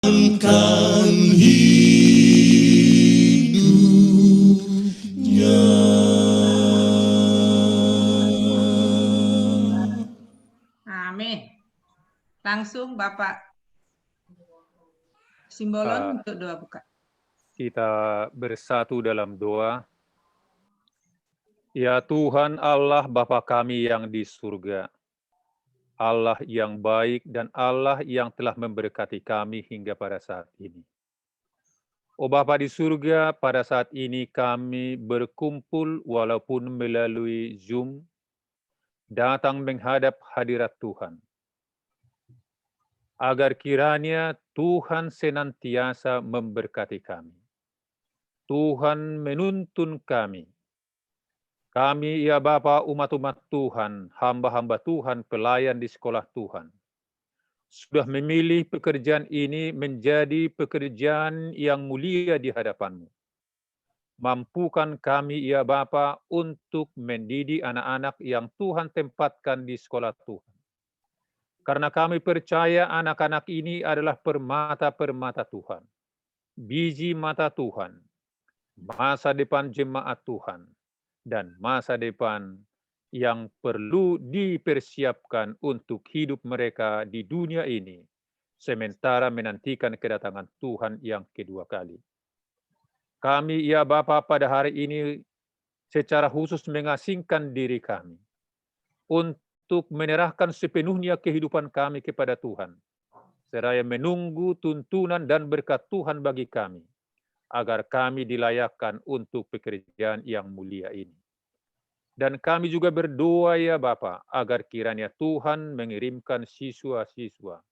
menyenangkan hidupnya. Amin. Langsung Bapak Simbolon untuk doa buka. Kita bersatu dalam doa. Ya Tuhan Allah Bapa kami yang di surga, Allah yang baik dan Allah yang telah memberkati kami hingga pada saat ini. Oh Bapa di surga, pada saat ini kami berkumpul walaupun melalui Zoom, datang menghadap hadirat Tuhan. Agar kiranya Tuhan senantiasa memberkati kami. Tuhan menuntun kami. Kami ya Bapa umat-umat Tuhan, hamba-hamba Tuhan, pelayan di sekolah Tuhan. Sudah memilih pekerjaan ini menjadi pekerjaan yang mulia di hadapan-Mu. Mampukan kami ya Bapa untuk mendidik anak-anak yang Tuhan tempatkan di sekolah Tuhan. Karena kami percaya anak-anak ini adalah permata-permata Tuhan. Biji mata Tuhan. Masa depan jemaat Tuhan. Dan masa depan yang perlu dipersiapkan untuk hidup mereka di dunia ini, sementara menantikan kedatangan Tuhan yang kedua kali. Kami ya Bapa pada hari ini secara khusus mengasingkan diri kami untuk menyerahkan sepenuhnya kehidupan kami kepada Tuhan, seraya menunggu tuntunan dan berkat Tuhan bagi kami, agar kami dilayakkan untuk pekerjaan yang mulia ini. Dan kami juga berdoa ya Bapa, agar kiranya Tuhan mengirimkan siswa-siswa,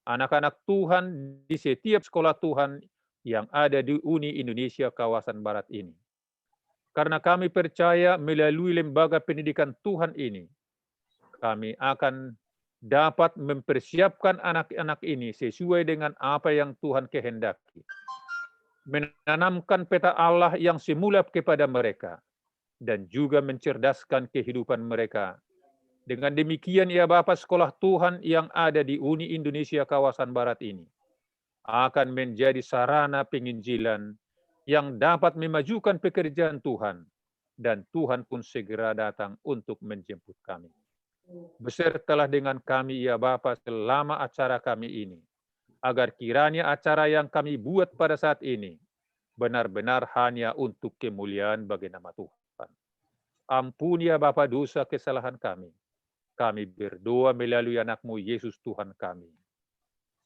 anak-anak Tuhan di setiap sekolah Tuhan yang ada di Uni Indonesia kawasan Barat ini. Karena kami percaya melalui lembaga pendidikan Tuhan ini, kami akan dapat mempersiapkan anak-anak ini sesuai dengan apa yang Tuhan kehendaki. Menanamkan peta Allah yang semula kepada mereka, dan juga mencerdaskan kehidupan mereka. Dengan demikian ya Bapa, sekolah Tuhan yang ada di Uni Indonesia kawasan Barat ini akan menjadi sarana penginjilan yang dapat memajukan pekerjaan Tuhan, dan Tuhan pun segera datang untuk menjemput kami. Besertalah dengan kami ya Bapa selama acara kami ini, agar kiranya acara yang kami buat pada saat ini benar-benar hanya untuk kemuliaan bagi nama Tuhan. Ampuni ya Bapa dosa kesalahan kami. Kami berdoa melalui anak-Mu Yesus Tuhan kami.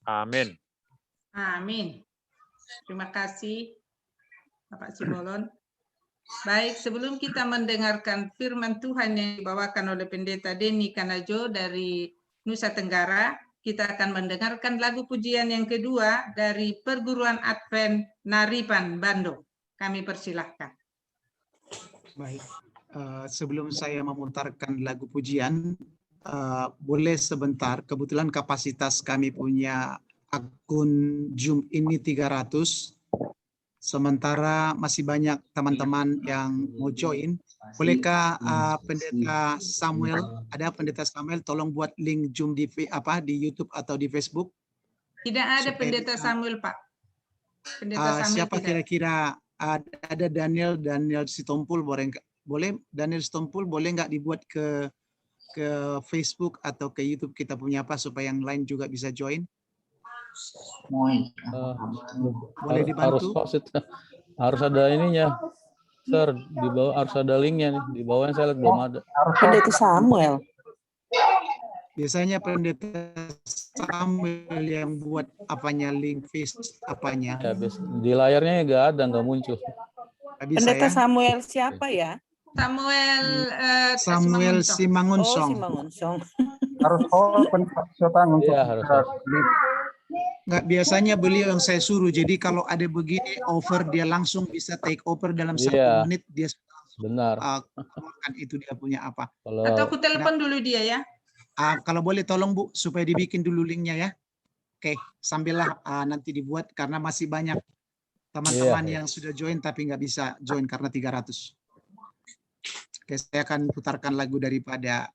Amin. Amin. Terima kasih Bapak Simbolon. Baik, sebelum kita mendengarkan firman Tuhan yang dibawakan oleh Pendeta Denny Kanajo dari Nusa Tenggara, kita akan mendengarkan lagu pujian yang kedua dari Perguruan Advent Naripan Bandung. Kami persilahkan. Baik, sebelum saya memutarkan lagu pujian, boleh sebentar, kebetulan kapasitas kami punya akun Zoom ini 300, sementara masih banyak teman-teman yang mau join. Bolehkah Pendeta Samuel, Pendeta Samuel, tolong buat link Zoom di YouTube atau di Facebook? Tidak ada Pendeta Samuel, Pak. Pendeta Samuel siapa kira-kira ada Daniel Sitompul, boleh Daniel Sitompul boleh nggak dibuat ke Facebook atau ke YouTube kita punya supaya yang lain juga bisa join? Boleh dibantu? Harus ada ininya, Sir, di bawah harus ada linknya nih. Di bawahnya saya lihat belum ada. Pendeta Samuel. Biasanya Pendeta Samuel yang buat link face apanya. Ya, di layarnya nggak ada, nggak muncul. Pendeta Samuel siapa ya? Samuel Simangunsong. Oh, Simangunsong. Harus open untuk harus. Nggak, biasanya beliau yang saya suruh. Jadi kalau ada begini over, dia langsung bisa take over dalam 1 menit. Dia benar. Keluarkan itu dia punya apa. Atau aku telepon dulu dia ya. Kalau boleh tolong Bu, supaya dibikin dulu linknya ya. Oke, sambillah nanti dibuat karena masih banyak teman-teman yang sudah join tapi nggak bisa join karena 300. Oke, saya akan putarkan lagu daripada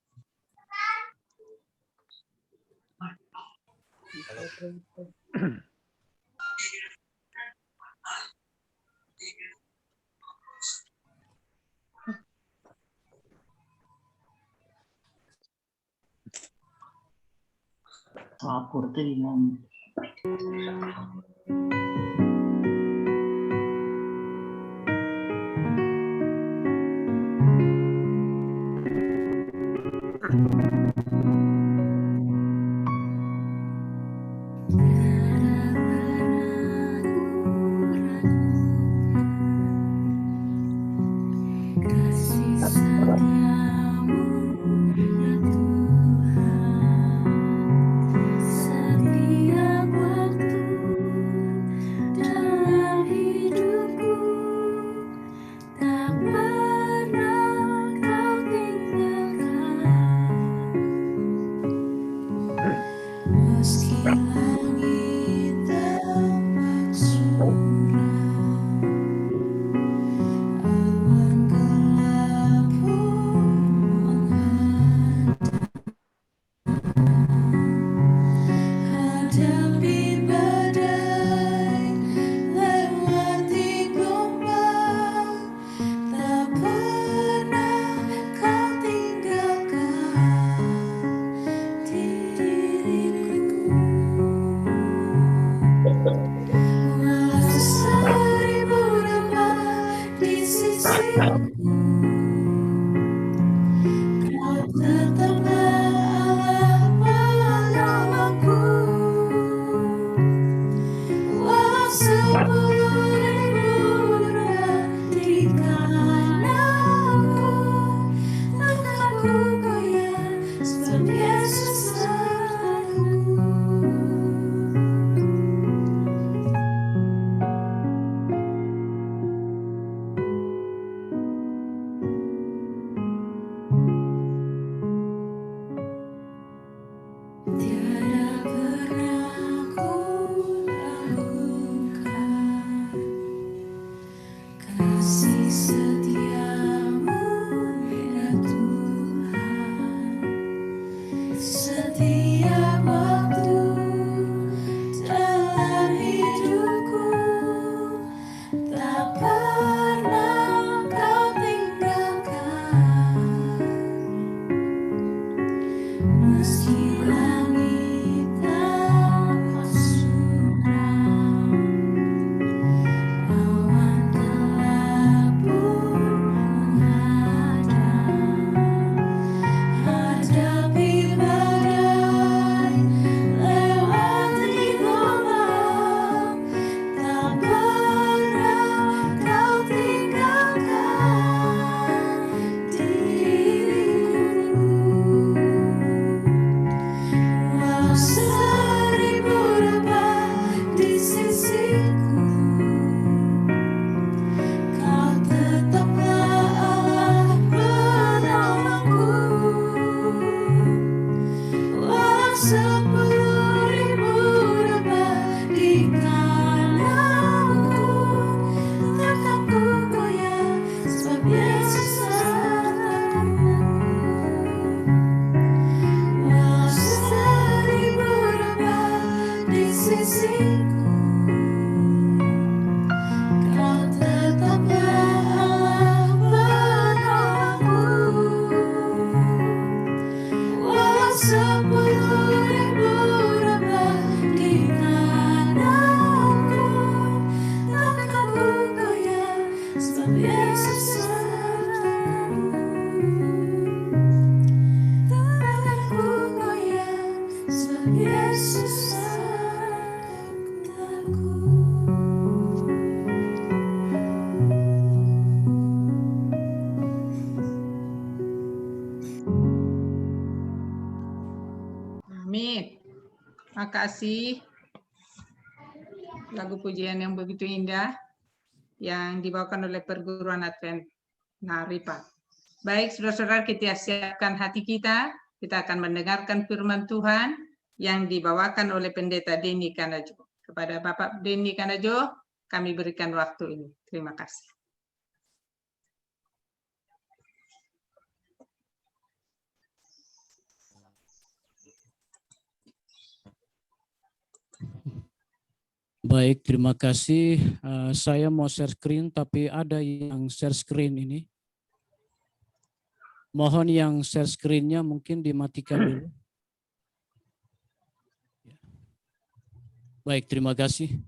Lapor tadi ngomong. Amin. Makasih. Lagu pujian yang begitu indah yang dibawakan oleh Perguruan Advent Naripa. Baik, saudara-saudara, kita siapkan hati kita. Kita akan mendengarkan firman Tuhan yang dibawakan oleh Pendeta Denny Kanajo. Kepada Bapak Denny Kanajo, kami berikan waktu ini. Terima kasih. Baik, terima kasih. Saya mau share screen, tapi ada yang share screen ini. Mohon yang share screen-nya mungkin dimatikan dulu. Baik, terima kasih.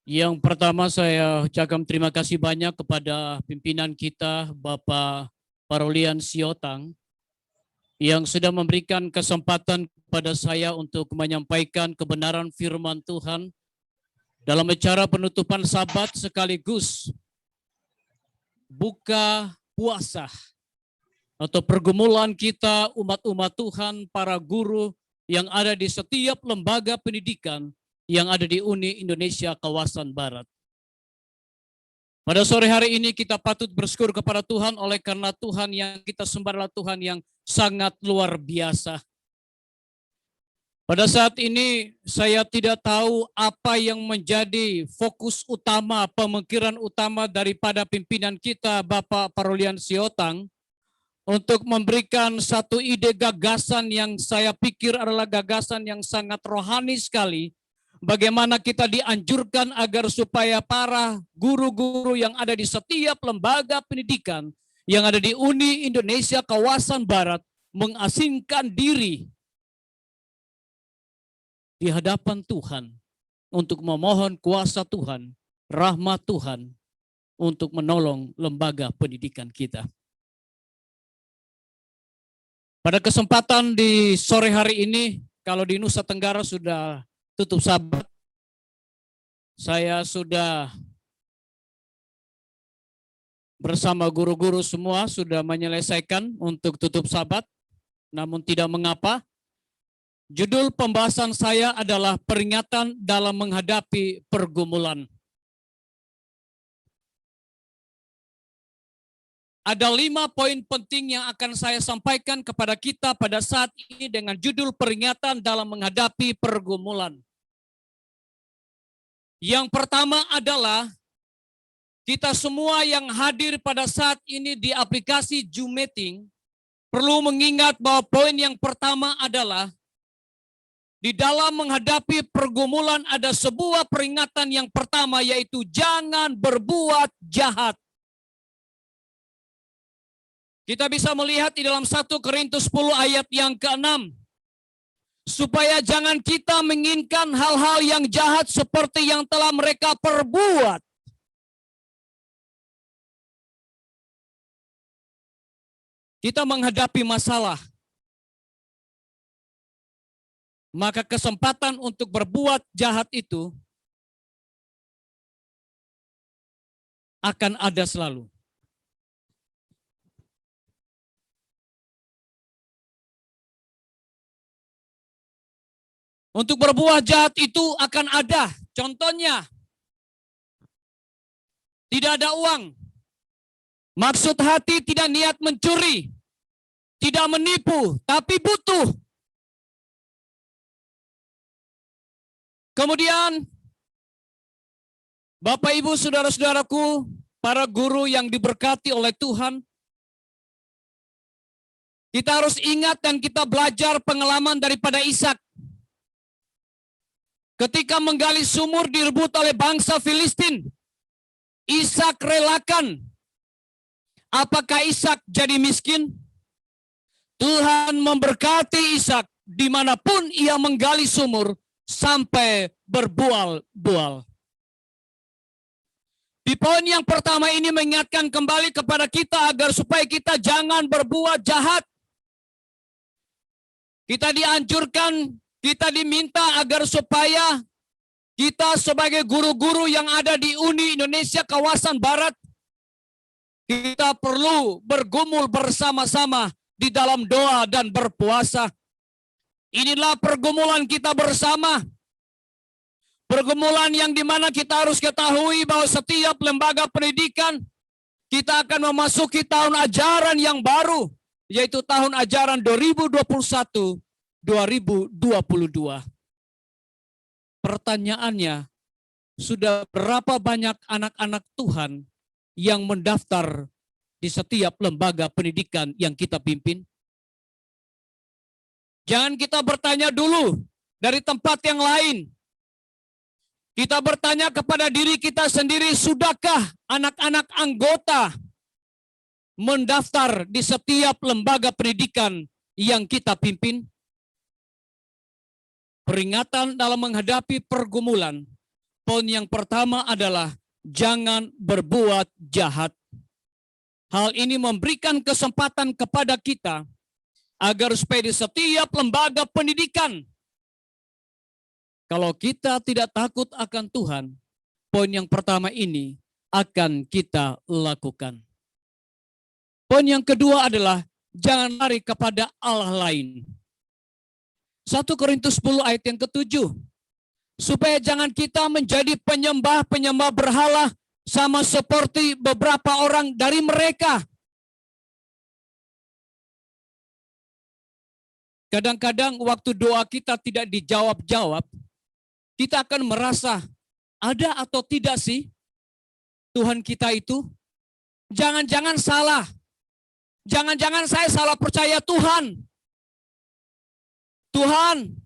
Yang pertama saya ucapkan terima kasih banyak kepada pimpinan kita, Bapak Parolian Siotang, yang sudah memberikan kesempatan kepada saya untuk menyampaikan kebenaran firman Tuhan dalam acara penutupan Sabat sekaligus buka puasa atau pergumulan kita umat-umat Tuhan, para guru yang ada di setiap lembaga pendidikan yang ada di Uni Indonesia kawasan Barat. Pada sore hari ini kita patut bersyukur kepada Tuhan oleh karena Tuhan yang kita sembah adalah Tuhan yang sangat luar biasa. Pada saat ini saya tidak tahu apa yang menjadi fokus utama, pemikiran utama daripada pimpinan kita Bapak Parolian Siotang untuk memberikan satu ide gagasan yang saya pikir adalah gagasan yang sangat rohani sekali. Bagaimana kita dianjurkan agar supaya para guru-guru yang ada di setiap lembaga pendidikan yang ada di Uni Indonesia kawasan Barat mengasingkan diri di hadapan Tuhan untuk memohon kuasa Tuhan, rahmat Tuhan untuk menolong lembaga pendidikan kita. Pada kesempatan di sore hari ini, kalau di Nusa Tenggara sudah tutup Sabat, saya sudah bersama guru-guru semua sudah menyelesaikan untuk tutup Sabat, namun tidak mengapa. Judul pembahasan saya adalah peringatan dalam menghadapi pergumulan. Ada 5 poin penting yang akan saya sampaikan kepada kita pada saat ini dengan judul peringatan dalam menghadapi pergumulan. Yang pertama adalah kita semua yang hadir pada saat ini di aplikasi Zoom Meeting perlu mengingat bahwa poin yang pertama adalah di dalam menghadapi pergumulan ada sebuah peringatan yang pertama yaitu jangan berbuat jahat. Kita bisa melihat di dalam 1 Korintus 10 ayat yang ke-6. Supaya jangan kita menginginkan hal-hal yang jahat seperti yang telah mereka perbuat. Kita menghadapi masalah. Maka kesempatan untuk berbuat jahat itu akan ada selalu. Untuk berbuat jahat itu akan ada. Contohnya, tidak ada uang. Maksud hati tidak niat mencuri. Tidak menipu, tapi butuh. Kemudian, Bapak Ibu saudara-saudaraku, para guru yang diberkati oleh Tuhan, kita harus ingat dan kita belajar pengalaman daripada Ishak. Ketika menggali sumur direbut oleh bangsa Filistin, Ishak relakan. Apakah Ishak jadi miskin? Tuhan memberkati Ishak dimanapun ia menggali sumur sampai berbual-bual. Di poin yang pertama ini mengingatkan kembali kepada kita agar supaya kita jangan berbuat jahat. Kita dianjurkan, kita diminta agar supaya kita sebagai guru-guru yang ada di Uni Indonesia kawasan Barat, kita perlu bergumul bersama-sama di dalam doa dan berpuasa. Inilah pergumulan kita bersama. Pergumulan yang dimana kita harus ketahui bahwa setiap lembaga pendidikan kita akan memasuki tahun ajaran yang baru, yaitu tahun ajaran 2021-2022. Pertanyaannya, sudah berapa banyak anak-anak Tuhan yang mendaftar di setiap lembaga pendidikan yang kita pimpin? Jangan kita bertanya dulu dari tempat yang lain. Kita bertanya kepada diri kita sendiri, sudahkah anak-anak anggota mendaftar di setiap lembaga pendidikan yang kita pimpin? peringatan dalam menghadapi pergumulan. Poin yang pertama adalah jangan berbuat jahat. Hal ini memberikan kesempatan kepada kita agar supaya di setiap lembaga pendidikan, kalau kita tidak takut akan Tuhan, poin yang pertama ini akan kita lakukan. Poin yang kedua adalah jangan lari kepada Allah lain. 1 Korintus 10 ayat yang ke-7. Supaya jangan kita menjadi penyembah-penyembah berhala sama seperti beberapa orang dari mereka. Kadang-kadang waktu doa kita tidak dijawab-jawab, kita akan merasa ada atau tidak sih Tuhan kita itu? Jangan-jangan salah. Jangan-jangan saya salah percaya Tuhan. Tuhan,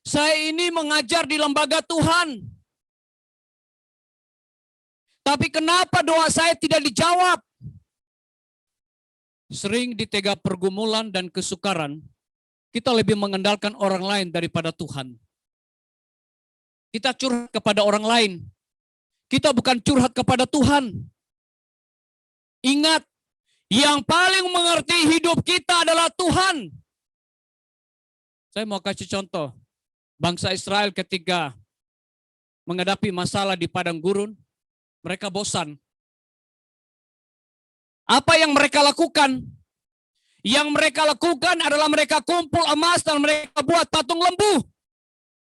saya ini mengajar di lembaga Tuhan. Tapi kenapa doa saya tidak dijawab? Sering di tengah pergumulan dan kesukaran, kita lebih mengandalkan orang lain daripada Tuhan. Kita curhat kepada orang lain. Kita bukan curhat kepada Tuhan. Ingat, yang paling mengerti hidup kita adalah Tuhan. Saya mau kasih contoh. Bangsa Israel ketika menghadapi masalah di padang gurun, mereka bosan. Apa yang mereka lakukan? Yang mereka lakukan adalah mereka kumpul emas dan mereka buat patung lembu.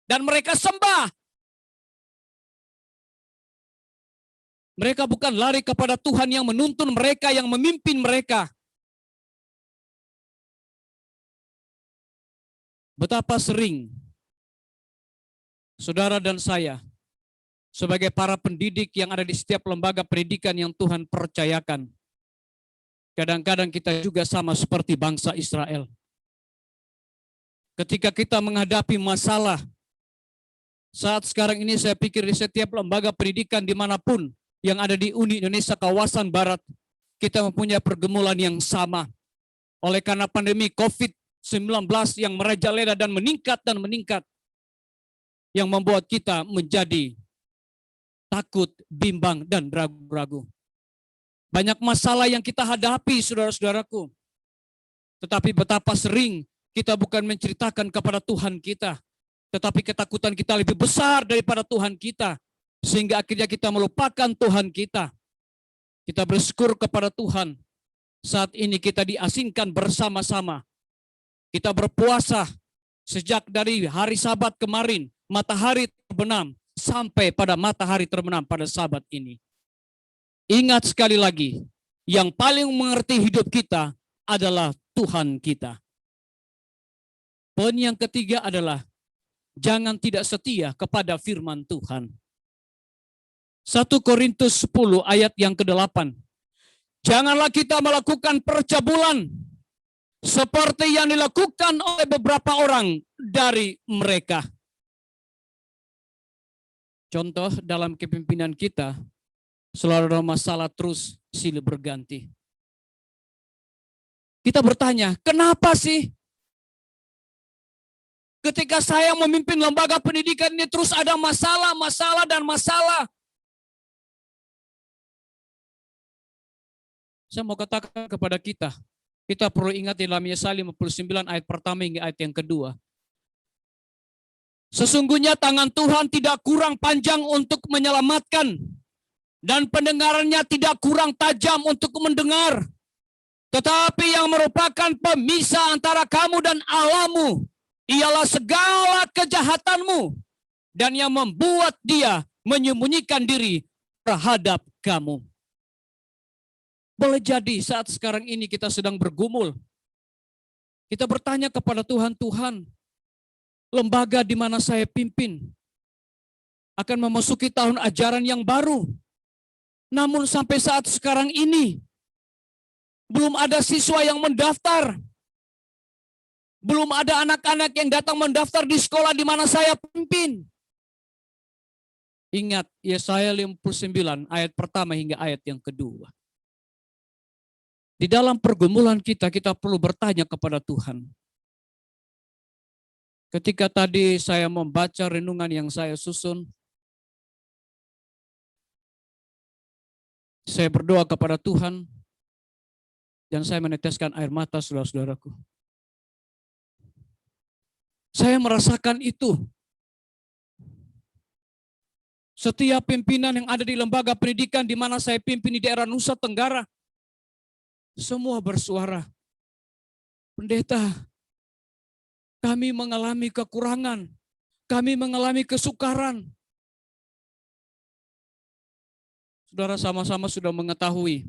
Dan mereka sembah. Mereka bukan lari kepada Tuhan yang menuntun mereka, yang memimpin mereka. Betapa sering saudara dan saya sebagai para pendidik yang ada di setiap lembaga pendidikan yang Tuhan percayakan. Kadang-kadang kita juga sama seperti bangsa Israel. Ketika kita menghadapi masalah, saat sekarang ini saya pikir di setiap lembaga pendidikan dimanapun yang ada di Uni Indonesia kawasan Barat, kita mempunyai pergumulan yang sama. Oleh karena pandemi COVID-19 yang merajalela dan meningkat, yang membuat kita menjadi takut, bimbang, dan ragu-ragu. Banyak masalah yang kita hadapi, saudara-saudaraku. Tetapi betapa sering kita bukan menceritakan kepada Tuhan kita, tetapi ketakutan kita lebih besar daripada Tuhan kita. Sehingga akhirnya kita melupakan Tuhan kita. Kita bersyukur kepada Tuhan. Saat ini kita diasingkan bersama-sama. Kita berpuasa sejak dari hari Sabat kemarin, matahari terbenam, sampai pada matahari terbenam pada Sabat ini. Ingat sekali lagi, yang paling mengerti hidup kita adalah Tuhan kita. Poin yang ketiga adalah, jangan tidak setia kepada firman Tuhan. 1 Korintus 10 ayat yang ke-8. Janganlah kita melakukan percabulan seperti yang dilakukan oleh beberapa orang dari mereka. Contoh dalam kepemimpinan kita, selalu ada masalah terus silih berganti. Kita bertanya, kenapa sih? Ketika saya memimpin lembaga pendidikan ini terus ada masalah. Saya mau katakan kepada kita perlu ingat di dalam Yesaya 59 ayat pertama hingga ayat yang kedua. Sesungguhnya tangan Tuhan tidak kurang panjang untuk menyelamatkan, dan pendengarannya tidak kurang tajam untuk mendengar. Tetapi yang merupakan pemisah antara kamu dan Allahmu ialah segala kejahatanmu, dan yang membuat dia menyembunyikan diri terhadap kamu. Boleh jadi saat sekarang ini kita sedang bergumul. Kita bertanya kepada Tuhan, Tuhan, lembaga di mana saya pimpin akan memasuki tahun ajaran yang baru. Namun sampai saat sekarang ini, belum ada siswa yang mendaftar. Belum ada anak-anak yang datang mendaftar di sekolah di mana saya pimpin. Ingat, Yesaya 59 ayat pertama hingga ayat yang kedua. Di dalam pergumulan kita perlu bertanya kepada Tuhan. Ketika tadi saya membaca renungan yang saya susun, saya berdoa kepada Tuhan, dan saya meneteskan air mata, saudara-saudaraku. Saya merasakan itu. Setiap pimpinan yang ada di lembaga pendidikan di mana saya pimpin di daerah Nusa Tenggara, semua bersuara, pendeta, kami mengalami kekurangan, kami mengalami kesukaran. Saudara sama-sama sudah mengetahui,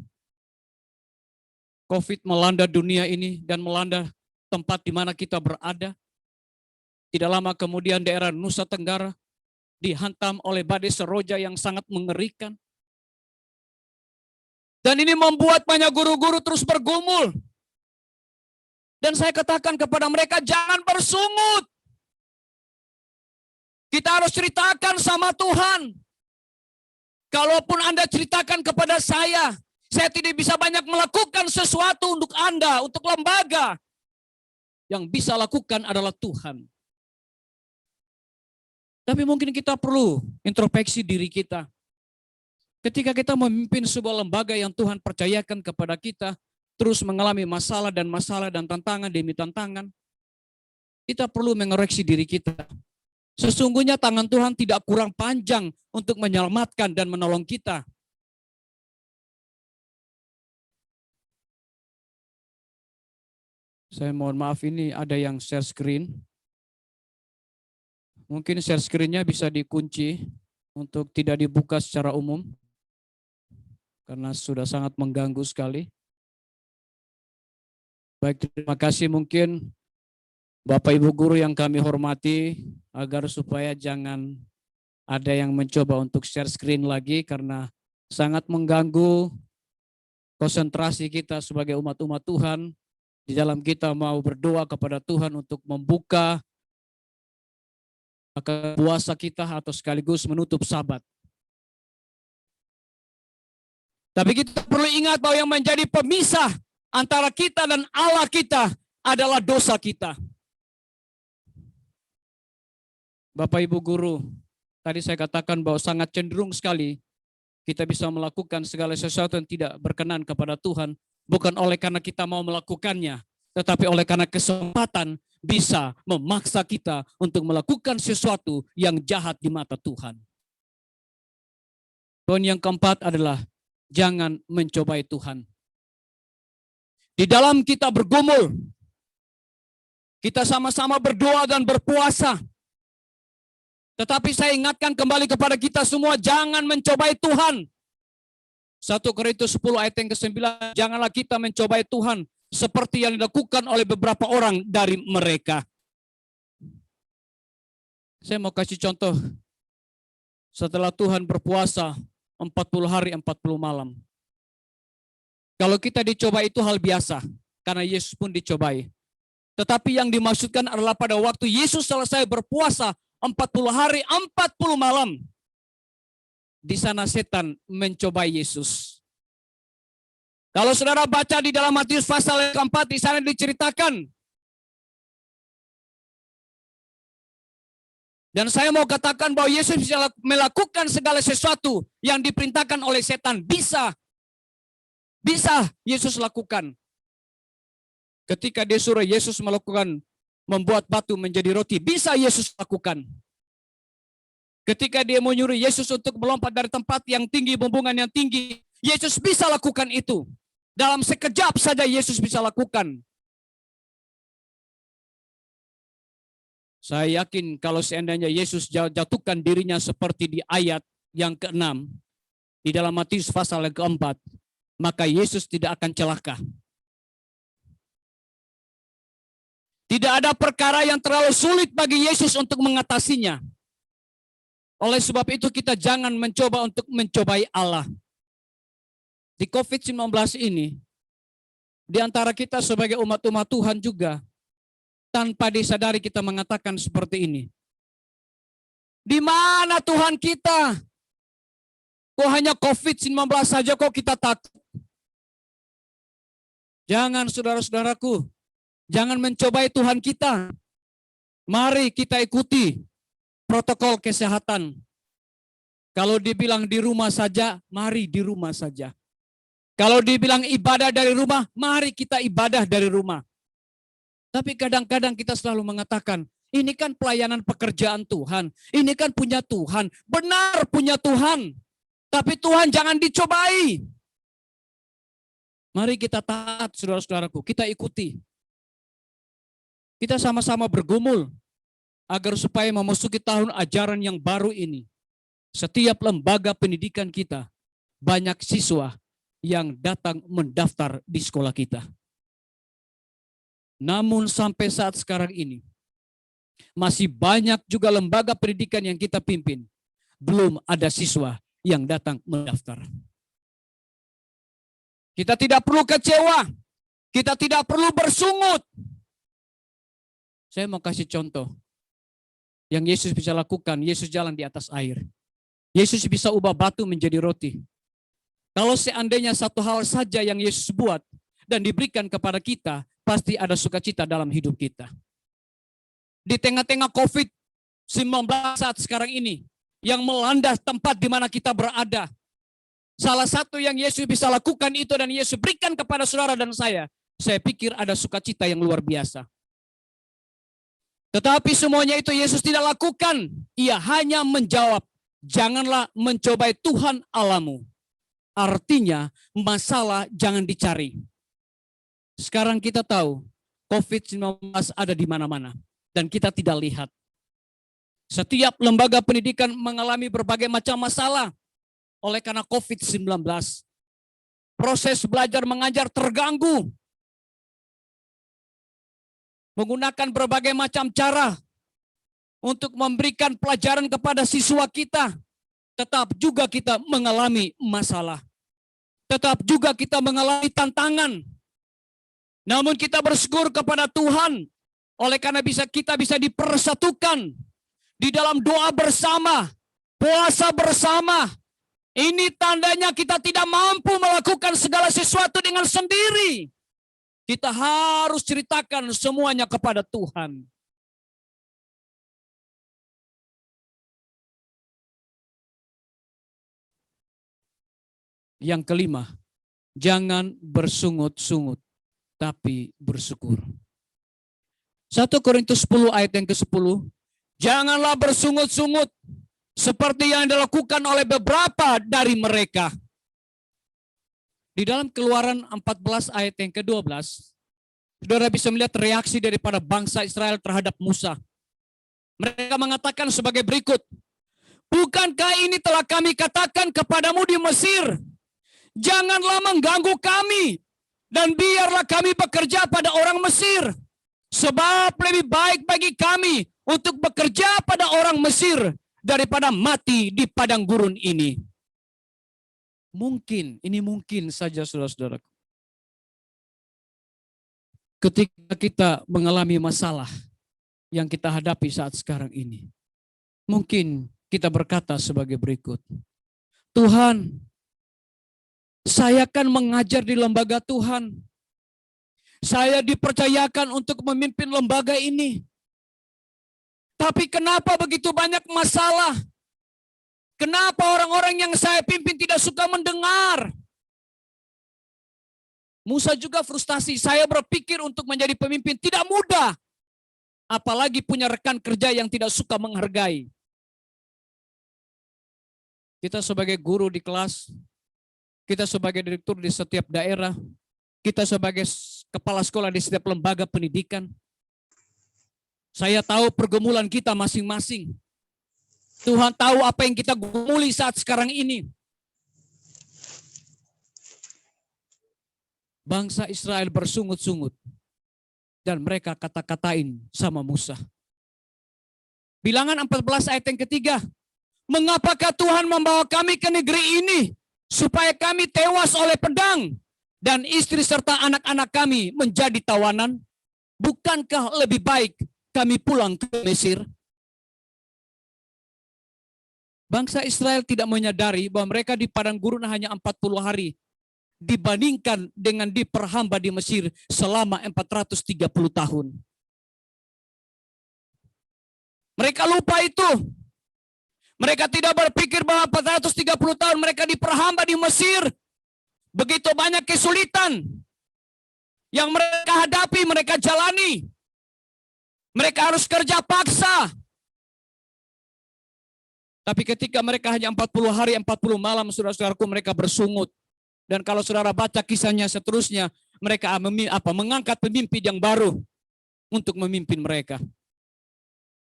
COVID melanda dunia ini dan melanda tempat di mana kita berada. Tidak lama kemudian daerah Nusa Tenggara dihantam oleh badai seroja yang sangat mengerikan. Dan ini membuat banyak guru-guru terus bergumul. Dan saya katakan kepada mereka, jangan bersungut. Kita harus ceritakan sama Tuhan. Kalaupun Anda ceritakan kepada saya tidak bisa banyak melakukan sesuatu untuk Anda, untuk lembaga. Yang bisa lakukan adalah Tuhan. Tapi mungkin kita perlu introspeksi diri kita. Ketika kita memimpin sebuah lembaga yang Tuhan percayakan kepada kita, terus mengalami masalah dan tantangan demi tantangan, kita perlu mengoreksi diri kita. Sesungguhnya tangan Tuhan tidak kurang panjang untuk menyelamatkan dan menolong kita. Saya mohon maaf, ini ada yang share screen. Mungkin share screen-nya bisa dikunci untuk tidak dibuka secara umum, karena sudah sangat mengganggu sekali. Baik, terima kasih. Mungkin Bapak Ibu Guru yang kami hormati, agar supaya jangan ada yang mencoba untuk share screen lagi, karena sangat mengganggu konsentrasi kita sebagai umat-umat Tuhan. Di dalam kita mau berdoa kepada Tuhan untuk membuka puasa kita atau sekaligus menutup Sabat. Tapi kita perlu ingat bahwa yang menjadi pemisah antara kita dan Allah kita adalah dosa kita. Bapak Ibu Guru, tadi saya katakan bahwa sangat cenderung sekali kita bisa melakukan segala sesuatu yang tidak berkenan kepada Tuhan, bukan oleh karena kita mau melakukannya, tetapi oleh karena kesempatan bisa memaksa kita untuk melakukan sesuatu yang jahat di mata Tuhan. Poin yang keempat adalah jangan mencobai Tuhan. Di dalam kita bergumul, kita sama-sama berdoa dan berpuasa. Tetapi saya ingatkan kembali kepada kita semua, jangan mencobai Tuhan. 1 Korintus 10 ayat yang ke-9, janganlah kita mencobai Tuhan seperti yang dilakukan oleh beberapa orang dari mereka. Saya mau kasih contoh. Setelah Tuhan berpuasa 40 hari 40 malam. Kalau kita dicoba itu hal biasa, karena Yesus pun dicobai. Tetapi yang dimaksudkan adalah pada waktu Yesus selesai berpuasa 40 hari 40 malam. Di sana setan mencobai Yesus. Kalau saudara baca di dalam Matius pasal yang keempat, di sana diceritakan. Dan saya mau katakan bahwa Yesus bisa melakukan segala sesuatu yang diperintahkan oleh setan. Bisa Yesus lakukan. Ketika dia suruh Yesus melakukan, membuat batu menjadi roti, bisa Yesus lakukan. Ketika dia mau nyuruh Yesus untuk melompat dari tempat yang tinggi, bumbungan yang tinggi, Yesus bisa lakukan itu. Dalam sekejap saja Yesus bisa lakukan. Saya yakin kalau seandainya Yesus jatuhkan dirinya seperti di ayat yang ke-6, di dalam Matius pasal yang ke-4, maka Yesus tidak akan celaka. Tidak ada perkara yang terlalu sulit bagi Yesus untuk mengatasinya. Oleh sebab itu kita jangan mencoba untuk mencobai Allah. Di COVID-19 ini, di antara kita sebagai umat-umat Tuhan juga, tanpa disadari kita mengatakan seperti ini. Di mana Tuhan kita? Kok hanya COVID-19 saja kok kita takut? Jangan, saudara-saudaraku. Jangan mencobai Tuhan kita. Mari kita ikuti protokol kesehatan. Kalau dibilang di rumah saja, mari di rumah saja. Kalau dibilang ibadah dari rumah, mari kita ibadah dari rumah. Tapi kadang-kadang kita selalu mengatakan, ini kan pelayanan pekerjaan Tuhan. Ini kan punya Tuhan. Benar punya Tuhan. Tapi Tuhan jangan dicobai. Mari kita taat, saudara-saudaraku. Kita ikuti. Kita sama-sama bergumul agar supaya memasuki tahun ajaran yang baru ini. Setiap lembaga pendidikan kita, banyak siswa yang datang mendaftar di sekolah kita. Namun sampai saat sekarang ini, masih banyak juga lembaga pendidikan yang kita pimpin, belum ada siswa yang datang mendaftar. Kita tidak perlu kecewa, kita tidak perlu bersungut. Saya mau kasih contoh. Yang Yesus bisa lakukan, Yesus jalan di atas air. Yesus bisa ubah batu menjadi roti. Kalau seandainya satu hal saja yang Yesus buat dan diberikan kepada kita, pasti ada sukacita dalam hidup kita. Di tengah-tengah COVID-19 saat sekarang ini, yang melanda tempat di mana kita berada, salah satu yang Yesus bisa lakukan itu dan Yesus berikan kepada saudara dan saya pikir ada sukacita yang luar biasa. Tetapi semuanya itu Yesus tidak lakukan. Ia hanya menjawab, janganlah mencobai Tuhan Allahmu. Artinya masalah jangan dicari. Sekarang kita tahu COVID-19 ada di mana-mana dan kita tidak lihat. Setiap lembaga pendidikan mengalami berbagai macam masalah oleh karena COVID-19. Proses belajar mengajar terganggu. Menggunakan berbagai macam cara untuk memberikan pelajaran kepada siswa kita. Tetap juga kita mengalami masalah. Tetap juga kita mengalami tantangan. Namun kita bersyukur kepada Tuhan. Oleh karena kita bisa dipersatukan di dalam doa bersama, puasa bersama. Ini tandanya kita tidak mampu melakukan segala sesuatu dengan sendiri. Kita harus ceritakan semuanya kepada Tuhan. Yang kelima, jangan bersungut-sungut, tapi bersyukur. 1 Korintus 10 ayat yang ke-10, janganlah bersungut-sungut seperti yang dilakukan oleh beberapa dari mereka. Di dalam Keluaran 14 ayat yang ke-12, saudara bisa melihat reaksi daripada bangsa Israel terhadap Musa. Mereka mengatakan sebagai berikut, bukankah ini telah kami katakan kepadamu di Mesir, janganlah mengganggu kami, dan biarlah kami bekerja pada orang Mesir, sebab lebih baik bagi kami untuk bekerja pada orang Mesir daripada mati di padang gurun ini. Mungkin, ini mungkin saja saudara-saudaraku. Ketika kita mengalami masalah yang kita hadapi saat sekarang ini, mungkin kita berkata sebagai berikut, Tuhan, saya kan mengajar di lembaga Tuhan. Saya dipercayakan untuk memimpin lembaga ini. Tapi kenapa begitu banyak masalah? Kenapa orang-orang yang saya pimpin tidak suka mendengar? Musa juga frustasi. Saya berpikir untuk menjadi pemimpin tidak mudah. Apalagi punya rekan kerja yang tidak suka menghargai. Kita sebagai guru di kelas, kita sebagai direktur di setiap daerah, kita sebagai kepala sekolah di setiap lembaga pendidikan. Saya tahu pergumulan kita masing-masing. Tuhan tahu apa yang kita gumuli saat sekarang ini. Bangsa Israel bersungut-sungut. Dan mereka kata-katain sama Musa. Bilangan 14 ayat yang ketiga. Mengapakah Tuhan membawa kami ke negeri ini? Supaya kami tewas oleh pedang. Dan istri serta anak-anak kami menjadi tawanan. Bukankah lebih baik kami pulang ke Mesir? Bangsa Israel tidak menyadari bahwa mereka di padang gurun hanya 40 hari dibandingkan dengan diperhamba di Mesir selama 430 tahun. Mereka lupa itu. Mereka tidak berpikir bahwa 430 tahun mereka diperhamba di Mesir. Begitu banyak kesulitan yang mereka hadapi, mereka jalani. Mereka harus kerja paksa. Tapi ketika mereka hanya 40 hari, 40 malam, saudara-saudaraku, mereka bersungut. Dan kalau saudara baca kisahnya seterusnya, mereka mengangkat pemimpin yang baru untuk memimpin mereka.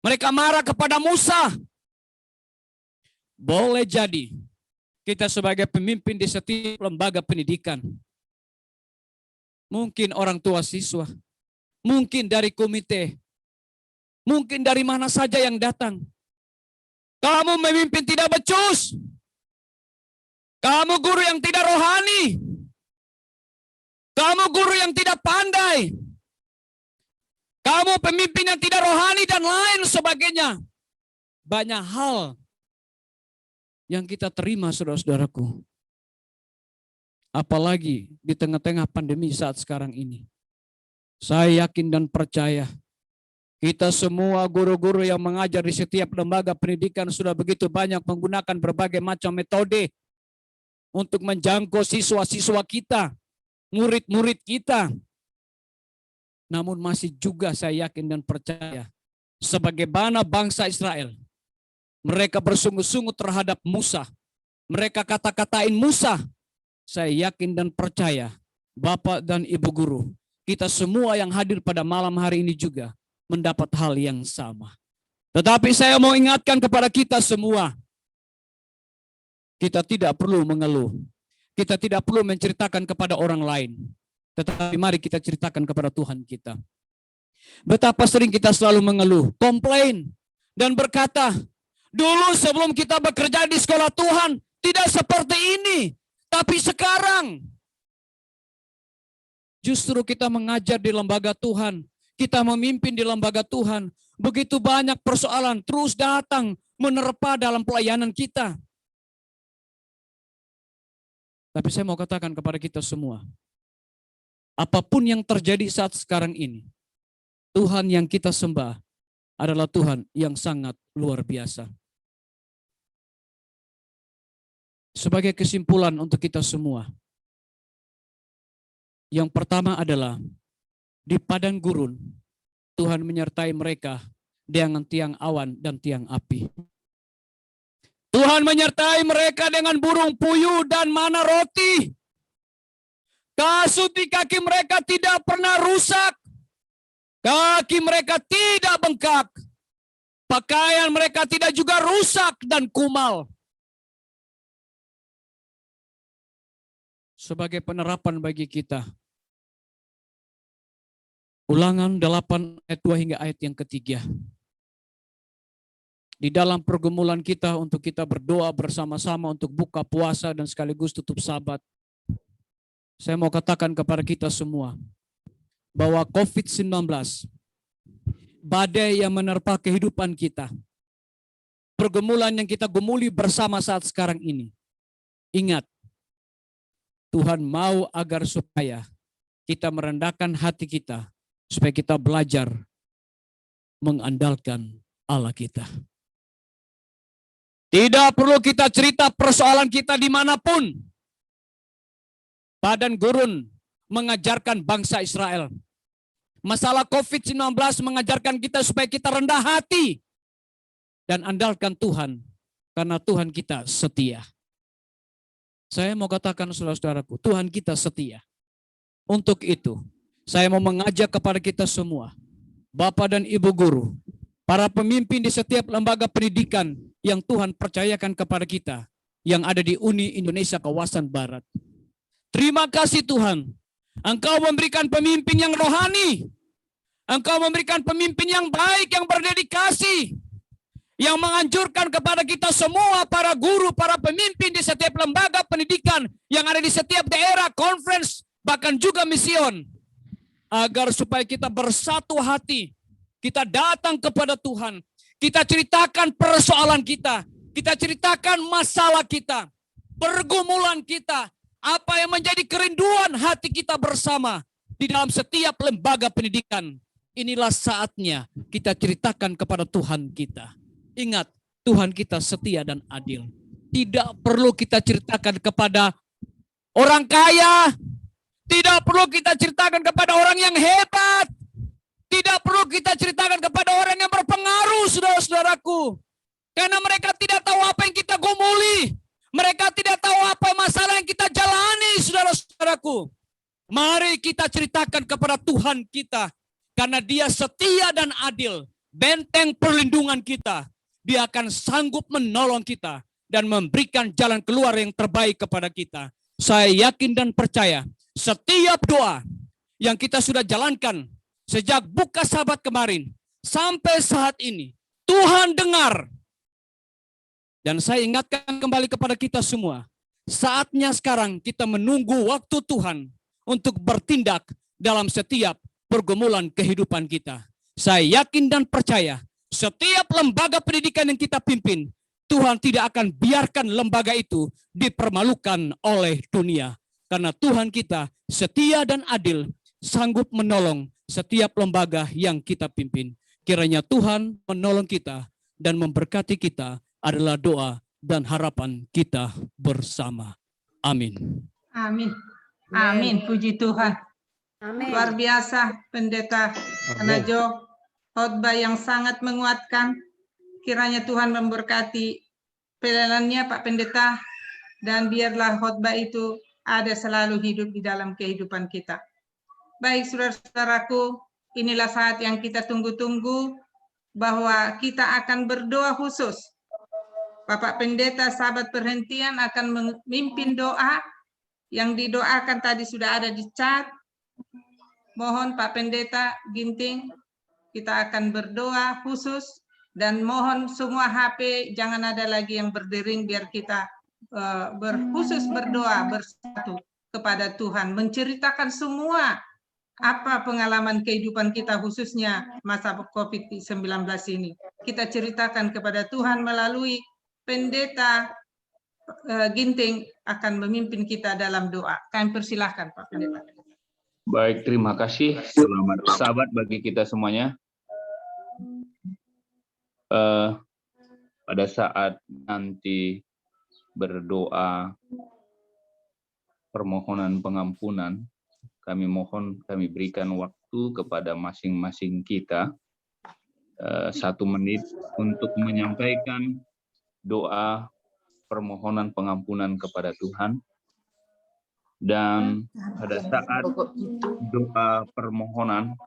Mereka marah kepada Musa. Boleh jadi kita sebagai pemimpin di setiap lembaga pendidikan, mungkin orang tua siswa, mungkin dari komite, mungkin dari mana saja yang datang. Kamu memimpin tidak becus. Kamu guru yang tidak rohani. Kamu guru yang tidak pandai. Kamu pemimpin yang tidak rohani dan lain sebagainya. Banyak hal yang kita terima, saudara-saudaraku. Apalagi di tengah-tengah pandemi saat sekarang ini. Saya yakin dan percaya kita semua guru-guru yang mengajar di setiap lembaga pendidikan sudah begitu banyak menggunakan berbagai macam metode untuk menjangkau siswa-siswa kita, murid-murid kita. Namun masih juga saya yakin dan percaya, sebagaimana bangsa Israel, mereka bersungguh-sungguh terhadap Musa. Mereka kata-katain Musa. Saya yakin dan percaya, Bapak dan Ibu guru, kita semua yang hadir pada malam hari ini juga mendapat hal yang sama. Tetapi saya mau ingatkan kepada kita semua, kita tidak perlu mengeluh. Kita tidak perlu menceritakan kepada orang lain. Tetapi mari kita ceritakan kepada Tuhan kita. Betapa sering kita selalu mengeluh, komplain, dan berkata, dulu sebelum kita bekerja di sekolah Tuhan, tidak seperti ini. Tapi sekarang, justru kita mengajar di lembaga Tuhan, kita memimpin di lembaga Tuhan, begitu banyak persoalan terus datang menerpa dalam pelayanan kita. Tapi saya mau katakan kepada kita semua, apapun yang terjadi saat sekarang ini, Tuhan yang kita sembah adalah Tuhan yang sangat luar biasa. Sebagai kesimpulan untuk kita semua, yang pertama adalah di padang gurun, Tuhan menyertai mereka dengan tiang awan dan tiang api. Tuhan menyertai mereka dengan burung puyuh dan mana roti. Kasut di kaki mereka tidak pernah rusak. Kaki mereka tidak bengkak. Pakaian mereka tidak juga rusak dan kumal. Sebagai penerapan bagi kita, Ulangan 8 ayat 2 hingga ayat yang ketiga. Di dalam pergumulan kita untuk kita berdoa bersama-sama untuk buka puasa dan sekaligus tutup Sabat. Saya mau katakan kepada kita semua bahwa COVID-19, badai yang menerpa kehidupan kita, pergumulan yang kita gumuli bersama saat sekarang ini. Ingat, Tuhan mau agar supaya kita merendahkan hati kita, supaya kita belajar mengandalkan Allah kita. Tidak perlu kita cerita persoalan kita dimanapun. Padang gurun mengajarkan bangsa Israel. Masalah COVID-19 mengajarkan kita supaya kita rendah hati dan andalkan Tuhan, karena Tuhan kita setia. Saya mau katakan saudara-saudaraku, Tuhan kita setia. Untuk itu, saya mau mengajak kepada kita semua, Bapak dan Ibu guru, para pemimpin di setiap lembaga pendidikan yang Tuhan percayakan kepada kita, yang ada di Uni Indonesia Kawasan Barat. Terima kasih Tuhan, Engkau memberikan pemimpin yang rohani, Engkau memberikan pemimpin yang baik, yang berdedikasi, yang menganjurkan kepada kita semua, para guru, para pemimpin di setiap lembaga pendidikan, yang ada di setiap daerah, conference, bahkan juga mision, agar supaya kita bersatu hati, kita datang kepada Tuhan, kita ceritakan persoalan kita ceritakan masalah kita, pergumulan kita, apa yang menjadi kerinduan hati kita bersama di dalam setiap lembaga pendidikan inilah saatnya kita ceritakan kepada Tuhan kita. Ingat, Tuhan kita setia dan adil. Tidak perlu kita ceritakan kepada orang kaya, tidak perlu kita ceritakan kepada orang yang hebat, tidak perlu kita ceritakan kepada orang yang berpengaruh, saudara-saudaraku. Karena mereka tidak tahu apa yang kita gumuli. Mereka tidak tahu apa masalah yang kita jalani, saudara-saudaraku. Mari kita ceritakan kepada Tuhan kita. Karena Dia setia dan adil. Benteng perlindungan kita. Dia akan sanggup menolong kita. Dan memberikan jalan keluar yang terbaik kepada kita. Saya yakin dan percaya. Setiap doa yang kita sudah jalankan. Sejak buka Sabat kemarin. Sampai saat ini. Tuhan dengar. Dan saya ingatkan kembali kepada kita semua. Saatnya sekarang kita menunggu waktu Tuhan untuk bertindak dalam setiap pergumulan kehidupan kita. Saya yakin dan percaya setiap lembaga pendidikan yang kita pimpin, Tuhan tidak akan biarkan lembaga itu dipermalukan oleh dunia. Karena Tuhan kita setia dan adil, sanggup menolong setiap lembaga yang kita pimpin. Kiranya Tuhan menolong kita dan memberkati kita adalah doa dan harapan kita bersama. Amin. Amin. Amin. Puji Tuhan. Amin. Luar biasa Pendeta Kanajo. Khotbah yang sangat menguatkan. Kiranya Tuhan memberkati pelayanannya Pak Pendeta. Dan biarlah khotbah itu ada selalu hidup di dalam kehidupan kita. Baik saudara-saudaraku, inilah saat yang kita tunggu-tunggu bahwa kita akan berdoa khusus. Bapak Pendeta sahabat perhentian akan memimpin doa yang didoakan tadi sudah ada di chat. Mohon Pak Pendeta Ginting, kita akan berdoa khusus dan mohon semua HP jangan ada lagi yang berdering biar kita khusus berdoa bersatu kepada Tuhan, menceritakan semua apa pengalaman kehidupan kita khususnya masa COVID-19 ini. Kita ceritakan kepada Tuhan melalui Pendeta Ginting akan memimpin kita dalam doa. Kami persilahkan Pak Pendeta. Baik, terima kasih. Selamat Sabat bagi kita semuanya. Pada saat nanti berdoa permohonan pengampunan, kami berikan waktu kepada masing-masing kita 1 menit untuk menyampaikan doa permohonan pengampunan kepada Tuhan. Dan pada saat doa permohonan,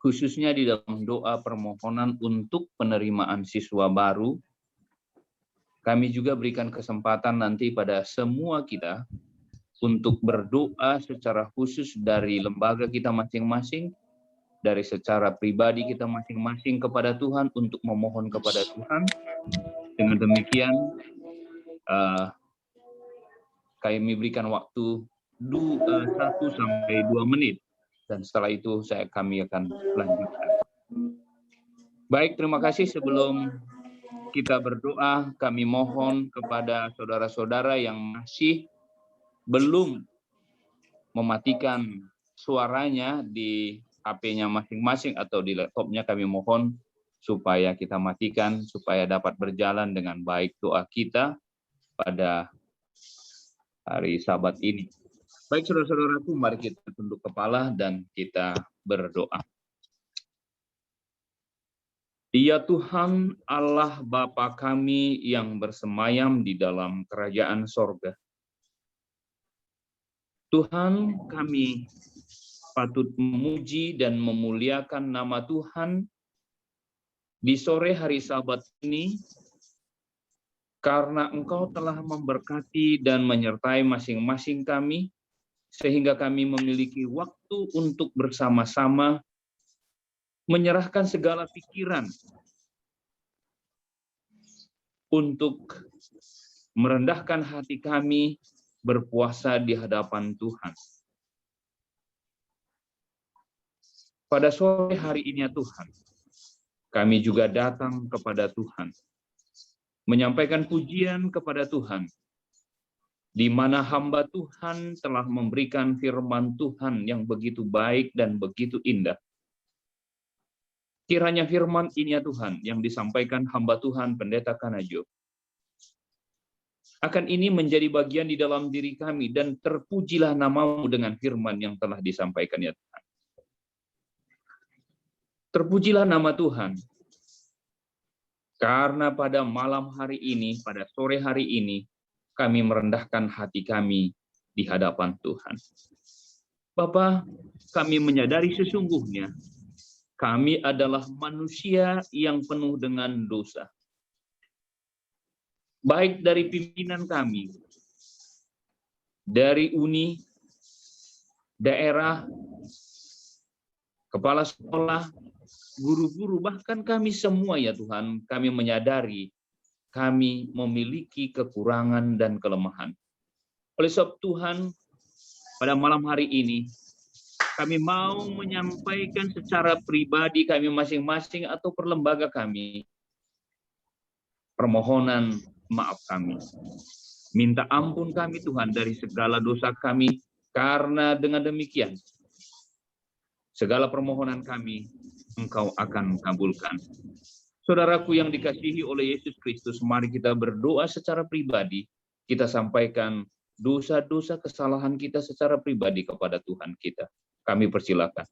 khususnya di dalam doa permohonan untuk penerimaan siswa baru, kami juga berikan kesempatan nanti pada semua kita untuk berdoa secara khusus dari lembaga kita masing-masing, dari secara pribadi kita masing-masing kepada Tuhan untuk memohon kepada Tuhan. Dengan demikian, kami berikan waktu 1 sampai 2 menit. Dan setelah itu kami akan lanjutkan. Baik, terima kasih. Sebelum kita berdoa, kami mohon kepada saudara-saudara yang masih belum mematikan suaranya di HP-nya masing-masing atau di laptopnya, kami mohon supaya kita matikan, supaya dapat berjalan dengan baik doa kita pada hari Sabat ini. Baik saudara-saudaraku, mari kita tunduk kepala dan kita berdoa. Ya Tuhan Allah Bapa kami yang bersemayam di dalam kerajaan sorga. Tuhan, kami patut memuji dan memuliakan nama Tuhan di sore hari Sabat ini, karena Engkau telah memberkati dan menyertai masing-masing kami, sehingga kami memiliki waktu untuk bersama-sama menyerahkan segala pikiran untuk merendahkan hati kami berpuasa di hadapan Tuhan. Pada sore hari ini ya Tuhan, kami juga datang kepada Tuhan, menyampaikan pujian kepada Tuhan, di mana hamba Tuhan telah memberikan firman Tuhan yang begitu baik dan begitu indah. Kiranya firman ini ya Tuhan yang disampaikan hamba Tuhan Pendeta Kanajo akan ini menjadi bagian di dalam diri kami, dan terpujilah namamu dengan firman yang telah disampaikan ya Tuhan. Terpujilah nama Tuhan, karena pada malam hari ini, pada sore hari ini, kami merendahkan hati kami di hadapan Tuhan. Bapa, kami menyadari sesungguhnya kami adalah manusia yang penuh dengan dosa. Baik dari pimpinan kami, dari uni, daerah, kepala sekolah, guru-guru, bahkan kami semua ya Tuhan, kami menyadari kami memiliki kekurangan dan kelemahan. Oleh sebab Tuhan, pada malam hari ini, kami mau menyampaikan secara pribadi kami masing-masing atau per lembaga kami permohonan maaf kami. Minta ampun kami Tuhan dari segala dosa kami, karena dengan demikian segala permohonan kami Engkau akan kabulkan. Saudaraku yang dikasihi oleh Yesus Kristus, mari kita berdoa secara pribadi. Kita sampaikan dosa-dosa kesalahan kita secara pribadi kepada Tuhan kita. Kami persilakan.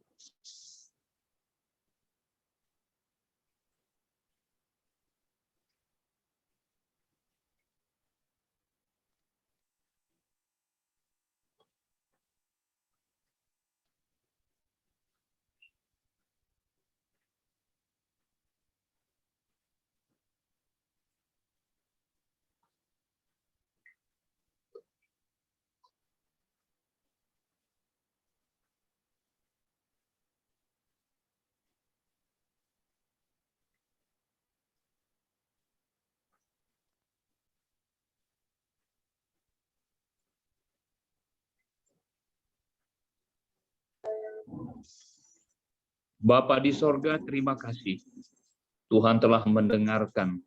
Bapa di sorga, terima kasih. Tuhan telah mendengarkan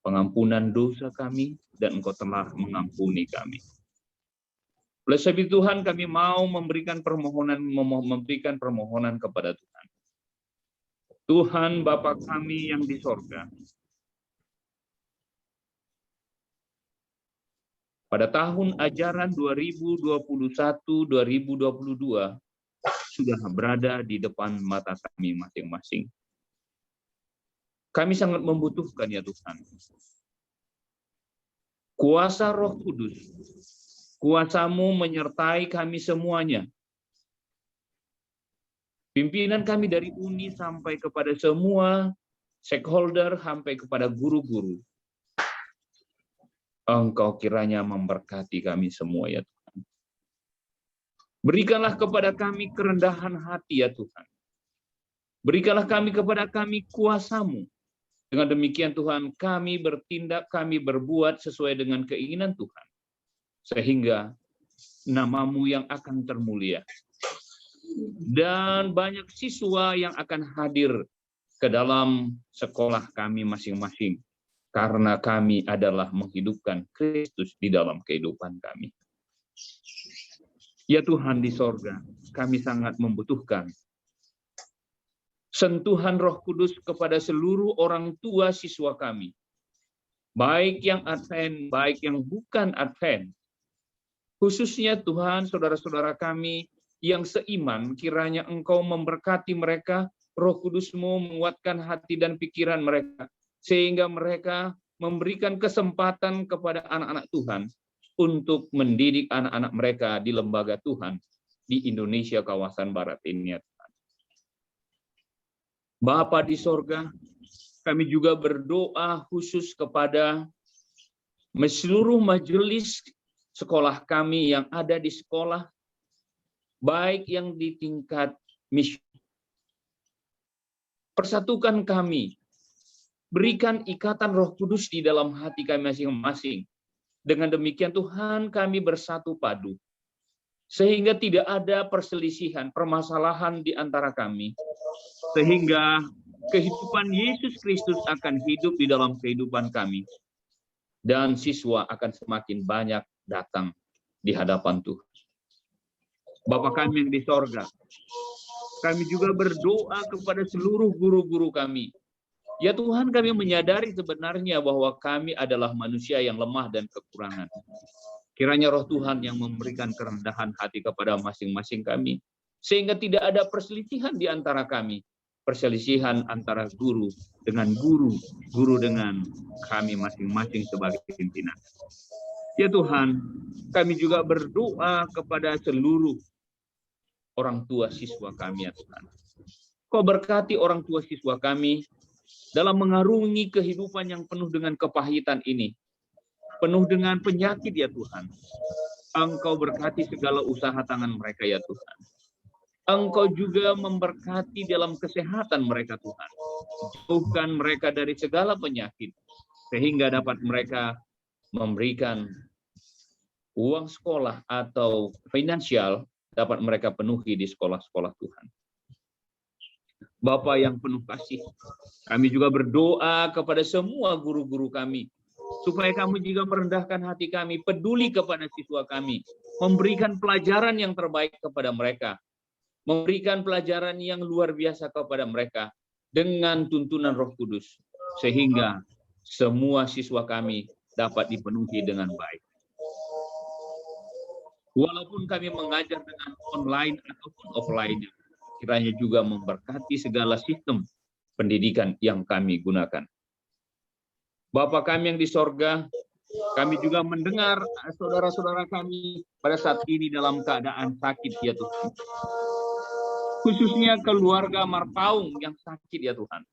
pengampunan dosa kami, dan Engkau telah mengampuni kami. Oleh sebab itu Tuhan, kami mau memberikan permohonan kepada Tuhan. Tuhan Bapa kami yang di sorga, pada tahun ajaran 2021-2022 sudah berada di depan mata kami masing-masing. Kami sangat membutuhkan ya Tuhan. Kuasa Roh Kudus, kuasa-Mu menyertai kami semuanya. Pimpinan kami dari uni sampai kepada semua stakeholder, sampai kepada guru-guru. Engkau kiranya memberkati kami semua ya Tuhan. Berikanlah kepada kami kerendahan hati ya Tuhan. Berikanlah kepada kami kuasa-Mu. Dengan demikian Tuhan, kami bertindak, kami berbuat sesuai dengan keinginan Tuhan. Sehingga nama-Mu yang akan termulia. Dan banyak siswa yang akan hadir ke dalam sekolah kami masing-masing. Karena kami adalah menghidupkan Kristus di dalam kehidupan kami. Ya Tuhan di sorga, kami sangat membutuhkan sentuhan Roh Kudus kepada seluruh orang tua siswa kami. Baik yang Advent, baik yang bukan Advent. Khususnya Tuhan, saudara-saudara kami yang seiman, kiranya Engkau memberkati mereka, Roh Kudus-Mu menguatkan hati dan pikiran mereka, sehingga mereka memberikan kesempatan kepada anak-anak Tuhan untuk mendidik anak-anak mereka di lembaga Tuhan di Indonesia kawasan Barat ini. Bapa di sorga, kami juga berdoa khusus kepada seluruh majelis sekolah kami yang ada di sekolah, baik yang di tingkat misi. Persatukan kami, berikan ikatan Roh Kudus di dalam hati kami masing-masing. Dengan demikian Tuhan, kami bersatu padu, sehingga tidak ada perselisihan, permasalahan di antara kami, sehingga kehidupan Yesus Kristus akan hidup di dalam kehidupan kami, dan siswa akan semakin banyak datang di hadapan Tuhan. Bapa kami yang di sorga, Kami juga berdoa kepada seluruh guru-guru kami. Ya Tuhan, kami menyadari sebenarnya bahwa kami adalah manusia yang lemah dan kekurangan. Kiranya Roh Tuhan yang memberikan kerendahan hati kepada masing-masing kami, sehingga tidak ada perselisihan di antara kami, perselisihan antara guru dengan guru, guru dengan kami masing-masing sebagai pimpinan. Ya Tuhan, kami juga berdoa kepada seluruh orang tua siswa kami, ya Tuhan. Kau berkati orang tua siswa kami dalam mengarungi kehidupan yang penuh dengan kepahitan ini, penuh dengan penyakit, ya Tuhan. Engkau berkati segala usaha tangan mereka, ya Tuhan. Engkau juga memberkati dalam kesehatan mereka, Tuhan. Jauhkan mereka dari segala penyakit, sehingga dapat mereka memberikan uang sekolah atau finansial dapat mereka penuhi di sekolah-sekolah Tuhan. Bapa yang penuh kasih, kami juga berdoa kepada semua guru-guru kami, supaya kami juga merendahkan hati kami, peduli kepada siswa kami, memberikan pelajaran yang terbaik kepada mereka, memberikan pelajaran yang luar biasa kepada mereka, dengan tuntunan Roh Kudus, sehingga semua siswa kami dapat dipenuhi dengan baik. Walaupun kami mengajar dengan online ataupun offline, kiranya juga memberkati segala sistem pendidikan yang kami gunakan. Bapa kami yang di sorga, kami juga mendengar saudara-saudara kami pada saat ini dalam keadaan sakit, ya Tuhan. Khususnya keluarga Marpaung yang sakit, ya Tuhan.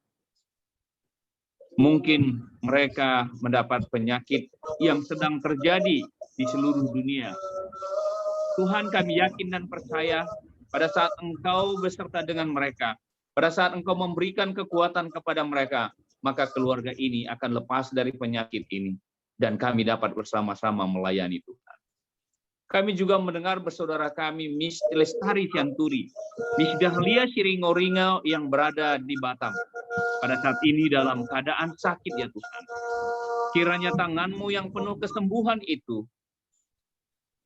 Mungkin mereka mendapat penyakit yang sedang terjadi di seluruh dunia. Tuhan, kami yakin dan percaya pada saat Engkau beserta dengan mereka, pada saat Engkau memberikan kekuatan kepada mereka, maka keluarga ini akan lepas dari penyakit ini, dan kami dapat bersama-sama melayani Tuhan. Kami juga mendengar bersaudara kami, Miss Lestari Sianturi, Miss Dahlia Siringoringo yang berada di Batam, pada saat ini dalam keadaan sakit, ya Tuhan. Kiranya tangan-Mu yang penuh kesembuhan itu,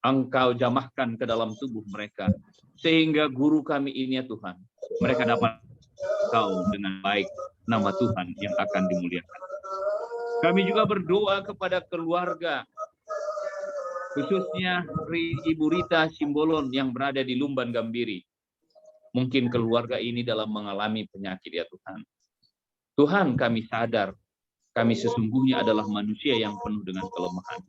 Engkau jamahkan ke dalam tubuh mereka, sehingga guru kami ini, ya Tuhan, mereka dapat Engkau dengan baik, nama Tuhan yang akan dimuliakan. Kami juga berdoa kepada keluarga, khususnya Ibu Rita Simbolon yang berada di Lumban Gambiri. Mungkin keluarga ini dalam mengalami penyakit, ya Tuhan. Tuhan, kami sadar, kami sesungguhnya adalah manusia yang penuh dengan kelemahan.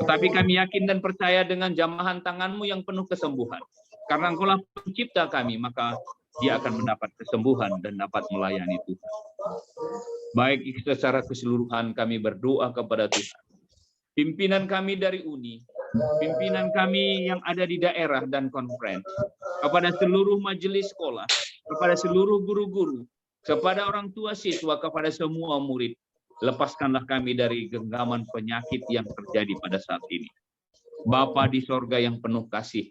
Tetapi kami yakin dan percaya dengan jamahan tangan-Mu yang penuh kesembuhan. Karena Engkaulah pencipta kami, maka dia akan mendapat kesembuhan dan dapat melayani Tuhan. Baik secara keseluruhan kami berdoa kepada Tuhan. Pimpinan kami dari UNI, pimpinan kami yang ada di daerah dan konferensi, kepada seluruh majelis sekolah, kepada seluruh guru-guru, kepada orang tua siswa, kepada semua murid, lepaskanlah kami dari genggaman penyakit yang terjadi pada saat ini. Bapa di sorga yang penuh kasih,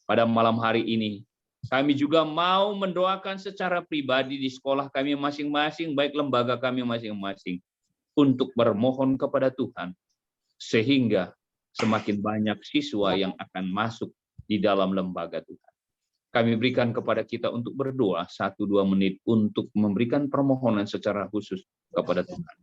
pada malam hari ini, kami juga mau mendoakan secara pribadi di sekolah kami masing-masing, baik lembaga kami masing-masing, untuk bermohon kepada Tuhan, sehingga semakin banyak siswa yang akan masuk di dalam lembaga Tuhan. Kami berikan kepada kita untuk berdoa 1-2 menit untuk memberikan permohonan secara khusus kepada Tuhan.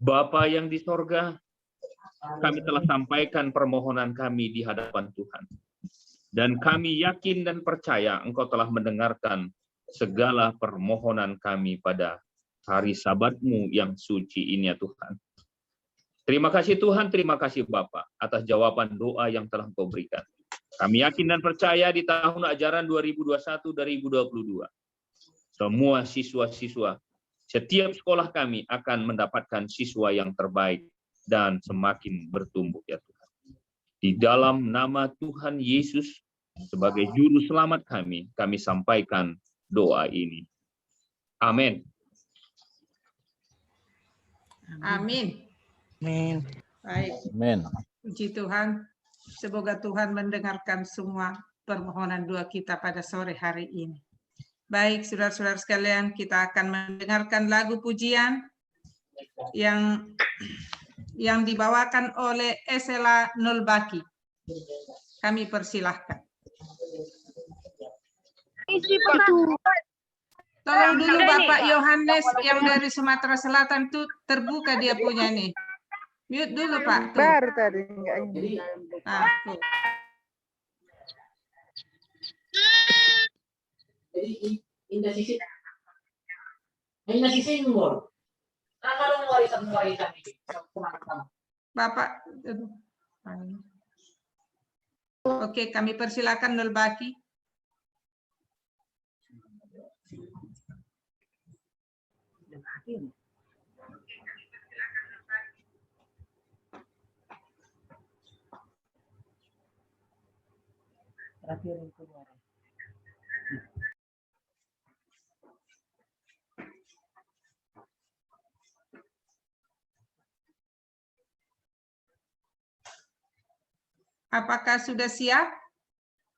Bapa yang di sorga, kami telah sampaikan permohonan kami di hadapan Tuhan. Dan kami yakin dan percaya Engkau telah mendengarkan segala permohonan kami pada hari Sabat-Mu yang suci ini ya Tuhan. Terima kasih Tuhan, terima kasih Bapa atas jawaban doa yang telah Engkau berikan. Kami yakin dan percaya di tahun ajaran 2021-2022, semua siswa-siswa setiap sekolah kami akan mendapatkan siswa yang terbaik dan semakin bertumbuh ya Tuhan. Di dalam nama Tuhan Yesus sebagai juru selamat kami sampaikan doa ini. Amin. Amin. Amin. Baik, Amin. puji Tuhan. Semoga Tuhan mendengarkan semua permohonan doa kita pada sore hari ini. Baik, saudara-saudara sekalian, kita akan mendengarkan lagu pujian yang dibawakan oleh Esela Nolbaki. Kami persilahkan. Tolong dulu Bapak Yohanes yang dari Sumatera Selatan tuh terbuka dia punya nih. Mute dulu Pak. Tuh. Baru tadi enggak ini. Nah, tuh. Bapak. Oke, kami persilakan Nolbaki. Apakah sudah siap?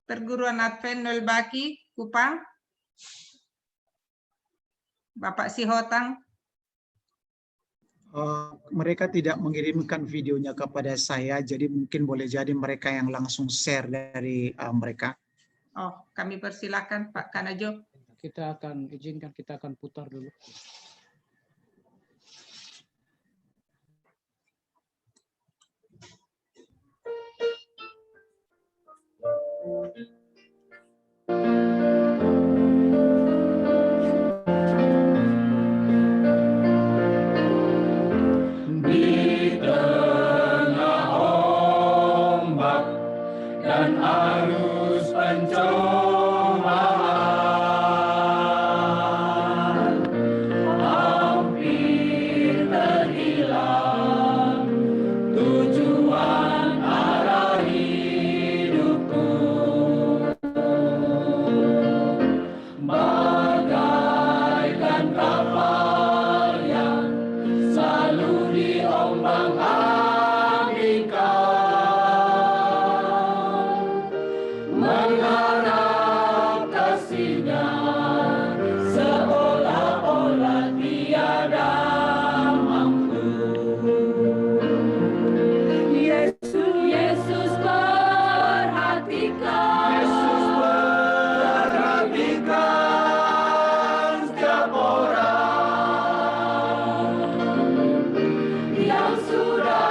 Perguruan Advent Nolbaki, Kupang? Bapak Sihotang? Mereka tidak mengirimkan videonya kepada saya, jadi mungkin boleh jadi mereka yang langsung share dari mereka. Oh, kami persilakan Pak Kanajo. Kita akan izinkan, kita akan putar dulu. Di tengah ombak dan arus pencobaan, hampir terhilang tujuan arah hidupku. Bagaikan kapal yang selalu diombang-ambingkan, mengharap kasih-Nya seolah-olah tiada mampu. Yesus perhatikan setiap orang yang sudah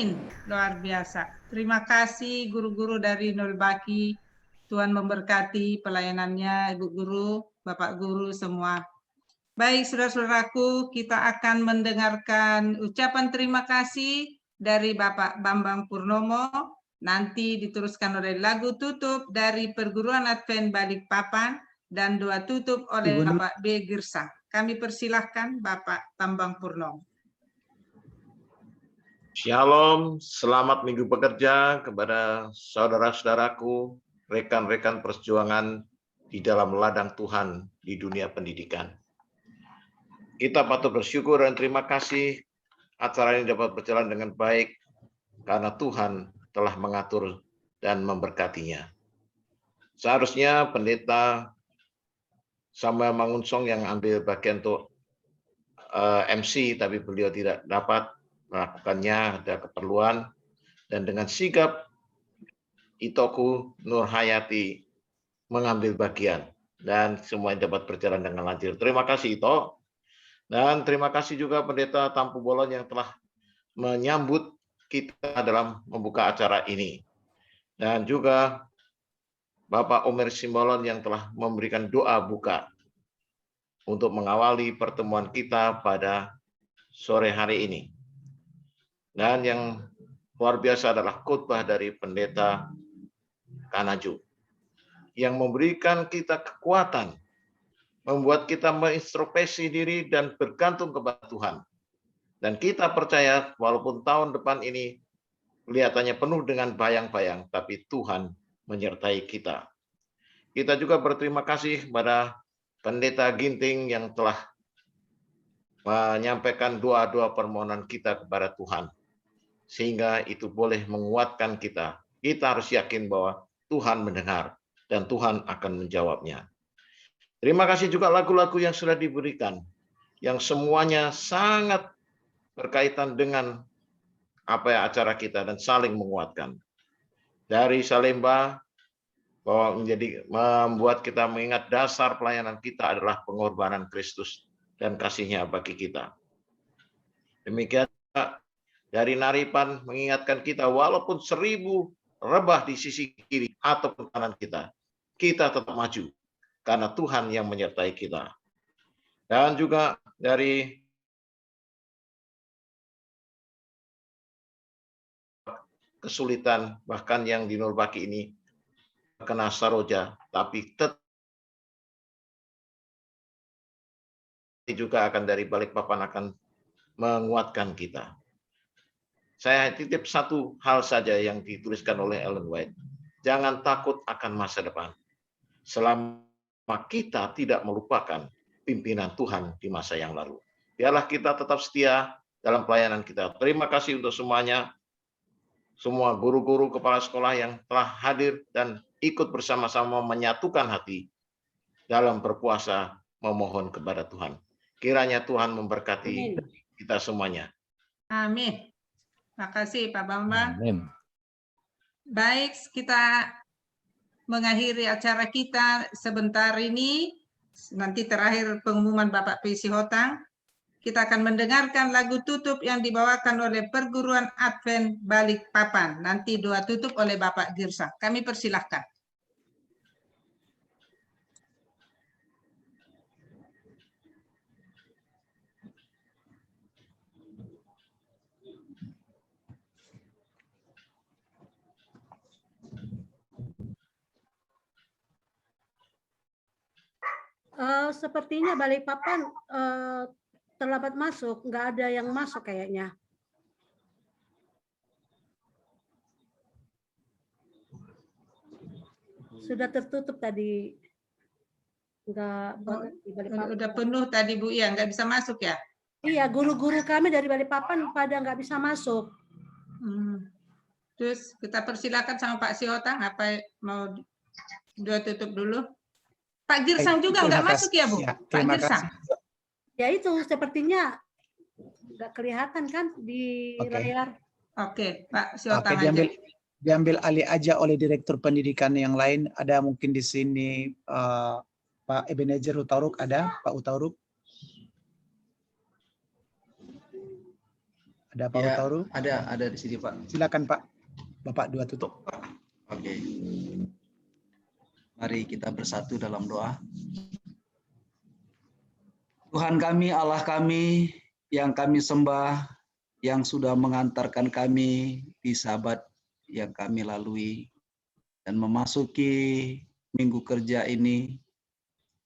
Amin. Luar biasa. Terima kasih guru-guru dari Nulbaki. Tuhan memberkati pelayanannya, Ibu Guru, Bapak Guru semua. Baik, saudara-saudaraku, kita akan mendengarkan ucapan terima kasih dari Bapak Bambang Purnomo. Nanti diteruskan oleh lagu tutup dari Perguruan Advent Balikpapan dan doa tutup oleh Ibu Bapak B. Girsang. Kami persilahkan Bapak Bambang Purnomo. Shalom, selamat minggu pekerja kepada saudara-saudaraku, rekan-rekan perjuangan di dalam ladang Tuhan di dunia pendidikan. Kita patut bersyukur dan terima kasih acara ini dapat berjalan dengan baik karena Tuhan telah mengatur dan memberkatinya. Seharusnya pendeta Samuel Mangunsong yang ambil bagian untuk MC, tapi beliau tidak dapat melakukannya, ada keperluan, dan dengan sigap Itoku Nurhayati mengambil bagian dan semuanya dapat berjalan dengan lancar. Terima kasih Ito, dan terima kasih juga Pendeta Tampu Bolon yang telah menyambut kita dalam membuka acara ini, dan juga Bapak Omer Simbolon yang telah memberikan doa buka untuk mengawali pertemuan kita pada sore hari ini. Dan yang luar biasa adalah khotbah dari Pendeta Kanaju yang memberikan kita kekuatan, membuat kita mengintrospeksi diri dan bergantung kepada Tuhan. Dan kita percaya walaupun tahun depan ini kelihatannya penuh dengan bayang-bayang, tapi Tuhan menyertai kita. Kita juga berterima kasih kepada Pendeta Ginting yang telah menyampaikan doa-doa permohonan kita kepada Tuhan, sehingga itu boleh menguatkan kita. Kita harus yakin bahwa Tuhan mendengar dan Tuhan akan menjawabnya. Terima kasih juga lagu-lagu yang sudah diberikan, yang semuanya sangat berkaitan dengan acara kita dan saling menguatkan. Dari Salemba, bahwa membuat kita mengingat dasar pelayanan kita adalah pengorbanan Kristus dan kasih-Nya bagi kita. Demikian dari Naripan mengingatkan kita walaupun 1000 rebah di sisi kiri ataupun kanan kita tetap maju karena Tuhan yang menyertai kita. Dan juga dari kesulitan bahkan yang di Nulbaki ini kena saroja, tapi tetap juga akan dari Balikpapan akan menguatkan kita. Saya titip satu hal saja yang dituliskan oleh Ellen White. Jangan takut akan masa depan, selama kita tidak melupakan pimpinan Tuhan di masa yang lalu. Biarlah kita tetap setia dalam pelayanan kita. Terima kasih untuk semuanya, semua guru-guru kepala sekolah yang telah hadir dan ikut bersama-sama menyatukan hati dalam berpuasa memohon kepada Tuhan. Kiranya Tuhan memberkati kita semuanya. Amin. Terima kasih Pak Bambang. Amin. Baik, kita mengakhiri acara kita sebentar ini. Nanti terakhir pengumuman Bapak P. Sihotang. Kita akan mendengarkan lagu tutup yang dibawakan oleh Perguruan Advent Balikpapan. Nanti doa tutup oleh Bapak Girsang. Kami persilahkan. Sepertinya Balikpapan terlambat masuk, nggak ada yang masuk kayaknya. Sudah tertutup tadi, nggak di Balikpapan. Udah penuh tadi Bu ya, nggak bisa masuk ya? Iya, guru-guru kami dari Balikpapan pada nggak bisa masuk. Terus kita persilakan sama Pak Sihotang, apa mau dua tutup dulu? Pak Girsang juga nggak masuk ya Bu? Ya, Pak Girsang. Ya itu sepertinya nggak kelihatan kan di layar. Oke, Pak Sihotang Oke, aja. diambil alih aja oleh Direktur Pendidikan yang lain. Ada mungkin di sini Pak Ebenezer Utauruk, ada Pak Utauruk. Ada Pak Ya, Utauru? ada di sini Pak. Silakan Pak. Bapak dua tutup. Oke. Mari kita bersatu dalam doa. Tuhan kami, Allah kami, yang kami sembah, yang sudah mengantarkan kami di Sabat yang kami lalui, dan memasuki minggu kerja ini,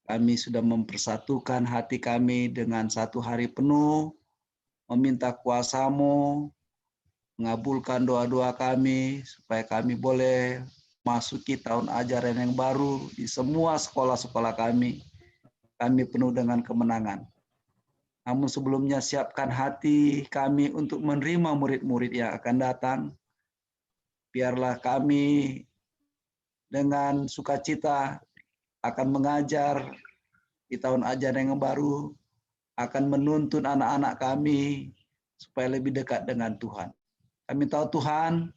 kami sudah mempersatukan hati kami dengan satu hari penuh, meminta kuasa-Mu, mengabulkan doa-doa kami, supaya kami boleh masuki tahun ajaran yang baru di semua sekolah-sekolah kami. Kami penuh dengan kemenangan. Namun sebelumnya siapkan hati kami untuk menerima murid-murid yang akan datang. Biarlah kami dengan sukacita akan mengajar di tahun ajaran yang baru, akan menuntun anak-anak kami supaya lebih dekat dengan Tuhan. Kami tahu Tuhan,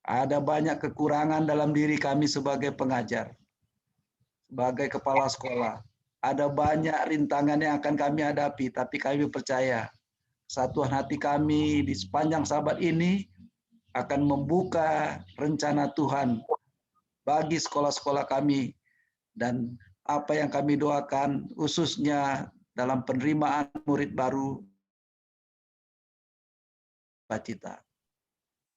ada banyak kekurangan dalam diri kami sebagai pengajar, sebagai kepala sekolah. Ada banyak rintangan yang akan kami hadapi, tapi kami percaya satuan hati kami di sepanjang Sabat ini akan membuka rencana Tuhan bagi sekolah-sekolah kami, dan apa yang kami doakan khususnya dalam penerimaan murid baru cita.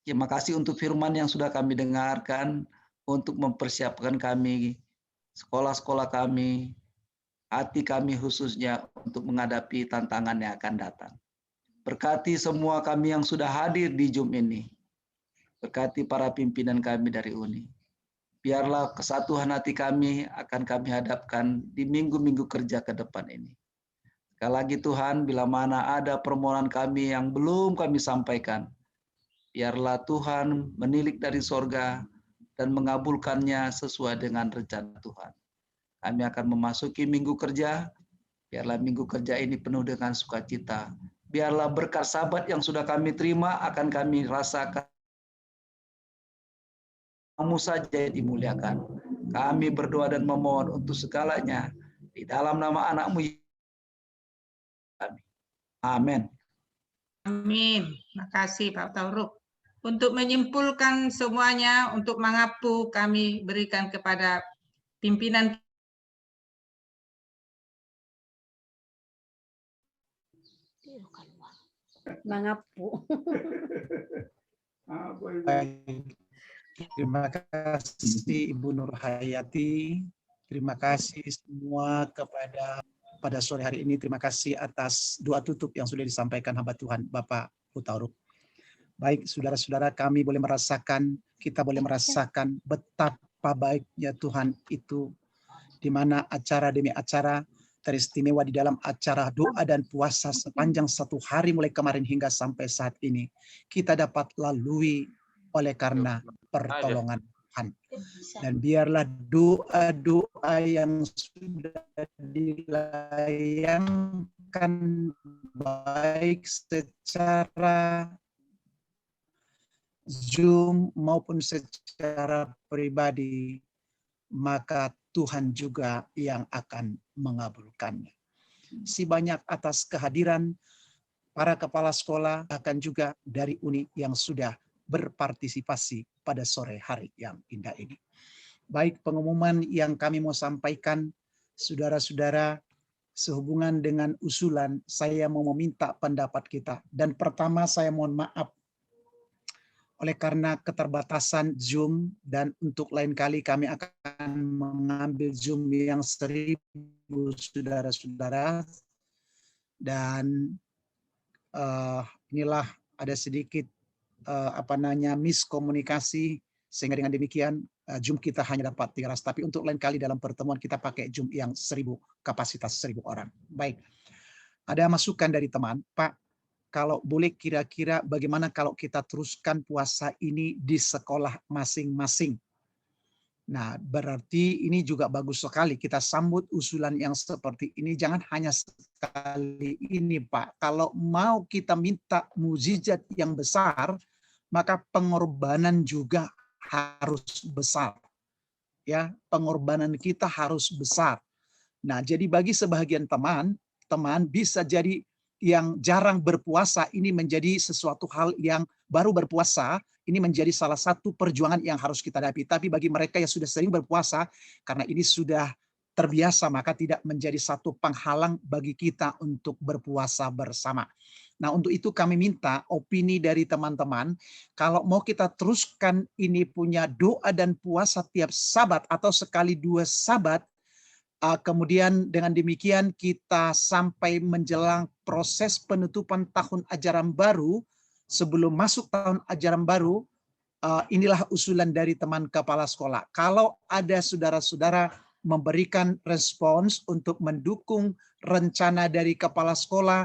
Terima kasih untuk firman yang sudah kami dengarkan untuk mempersiapkan kami, sekolah-sekolah kami, hati kami khususnya untuk menghadapi tantangan yang akan datang. Berkati semua kami yang sudah hadir di Zoom ini. Berkati para pimpinan kami dari UNI. Biarlah kesatuan hati kami akan kami hadapkan di minggu-minggu kerja ke depan ini. Sekali lagi Tuhan, bila mana ada permohonan kami yang belum kami sampaikan, biarlah Tuhan menilik dari sorga dan mengabulkannya sesuai dengan rencana Tuhan. Kami akan memasuki minggu kerja, biarlah minggu kerja ini penuh dengan sukacita. Biarlah berkat Sabat yang sudah kami terima akan kami rasakan. Kamu saja dimuliakan. Kami berdoa dan memohon untuk segalanya di dalam nama anak-Mu. Amin. Amin. Terima kasih Pak Tauruk. Untuk menyimpulkan semuanya, untuk mengapu kami berikan kepada pimpinan mengapu. Terima kasih Ibu Nur Hayati. Terima kasih semua pada sore hari ini. Terima kasih atas doa tutup yang sudah disampaikan hamba Tuhan Bapak Utauruk. Baik, saudara-saudara, kita boleh merasakan betapa baiknya Tuhan itu, di mana acara demi acara teristimewa di dalam acara doa dan puasa sepanjang satu hari mulai kemarin hingga sampai saat ini kita dapat lalui oleh karena pertolongan Tuhan. Dan biarlah doa-doa yang sudah dilayangkan baik secara Zoom maupun secara pribadi, maka Tuhan juga yang akan mengabulkannya. Si banyak atas kehadiran para kepala sekolah, akan juga dari UNI yang sudah berpartisipasi pada sore hari yang indah ini. Baik, pengumuman yang kami mau sampaikan, saudara-saudara, sehubungan dengan usulan, saya mau meminta pendapat kita. Dan pertama saya mohon maaf oleh karena keterbatasan Zoom, dan untuk lain kali kami akan mengambil Zoom yang 1000 saudara-saudara. Dan inilah ada sedikit miskomunikasi, sehingga dengan demikian Zoom kita hanya dapat 300, tapi untuk lain kali dalam pertemuan kita pakai Zoom yang 1000, kapasitas 1000 orang. Baik, ada masukan dari teman, Pak, kalau boleh kira-kira bagaimana kalau kita teruskan puasa ini di sekolah masing-masing. Nah, berarti ini juga bagus sekali kita sambut usulan yang seperti ini. Jangan hanya sekali ini, Pak. Kalau mau kita minta mukjizat yang besar, maka pengorbanan juga harus besar. Ya, pengorbanan kita harus besar. Nah, jadi bagi sebagian teman bisa jadi yang jarang berpuasa ini menjadi sesuatu hal yang baru berpuasa, ini menjadi salah satu perjuangan yang harus kita hadapi. Tapi bagi mereka yang sudah sering berpuasa, karena ini sudah terbiasa, maka tidak menjadi satu penghalang bagi kita untuk berpuasa bersama. Nah, untuk itu kami minta opini dari teman-teman, kalau mau kita teruskan ini punya doa dan puasa tiap Sabat atau sekali 2 Sabat, kemudian dengan demikian kita sampai menjelang proses penutupan tahun ajaran baru, sebelum masuk tahun ajaran baru, inilah usulan dari teman kepala sekolah. Kalau ada saudara-saudara memberikan respons untuk mendukung rencana dari kepala sekolah,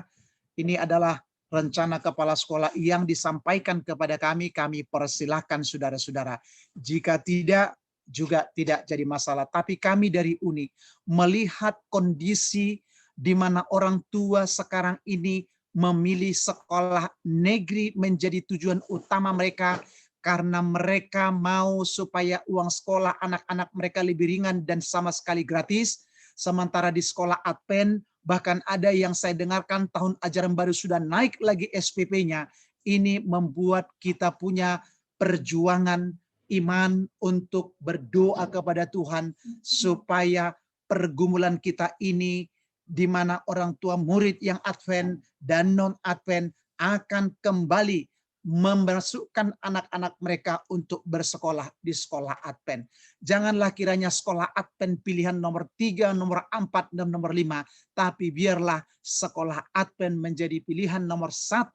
ini adalah rencana kepala sekolah yang disampaikan kepada kami persilahkan saudara-saudara. Jika tidak, juga tidak jadi masalah. Tapi kami dari UNI melihat kondisi di mana orang tua sekarang ini memilih sekolah negeri menjadi tujuan utama mereka, karena mereka mau supaya uang sekolah anak-anak mereka lebih ringan dan sama sekali gratis. Sementara di sekolah Advent, bahkan ada yang saya dengarkan tahun ajaran baru sudah naik lagi SPP-nya. Ini membuat kita punya perjuangan iman untuk berdoa kepada Tuhan supaya pergumulan kita ini, di mana orang tua murid yang Advent dan non-Advent akan kembali memasukkan anak-anak mereka untuk bersekolah di sekolah Advent. Janganlah kiranya sekolah Advent pilihan nomor 3, nomor 4, dan nomor 5, tapi biarlah sekolah Advent menjadi pilihan nomor 1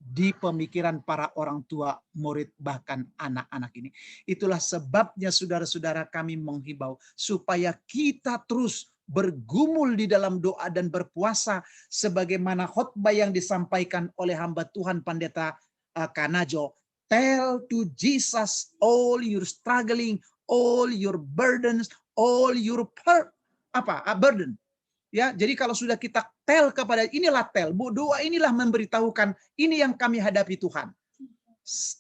di pemikiran para orang tua, murid, bahkan anak-anak ini. Itulah sebabnya saudara-saudara kami menghimbau supaya kita terus bergumul di dalam doa dan berpuasa sebagaimana khotbah yang disampaikan oleh hamba Tuhan Pendeta Kanajo. Tell to Jesus all your struggling, all your burdens, all your burden. Ya, jadi kalau sudah kita tell kepada, inilah tell, doa inilah memberitahukan ini yang kami hadapi Tuhan.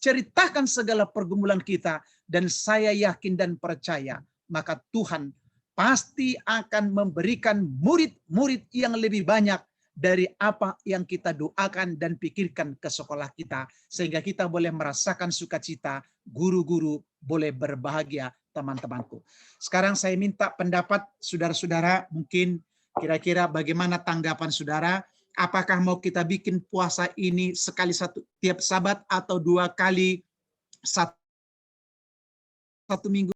Ceritakan segala pergumulan kita, dan saya yakin dan percaya maka Tuhan pasti akan memberikan murid-murid yang lebih banyak dari apa yang kita doakan dan pikirkan ke sekolah kita, sehingga kita boleh merasakan sukacita, guru-guru boleh berbahagia, teman-temanku. Sekarang saya minta pendapat saudara-saudara, mungkin kira-kira bagaimana tanggapan saudara? Apakah mau kita bikin puasa ini sekali tiap Sabat atau 2 kali satu minggu?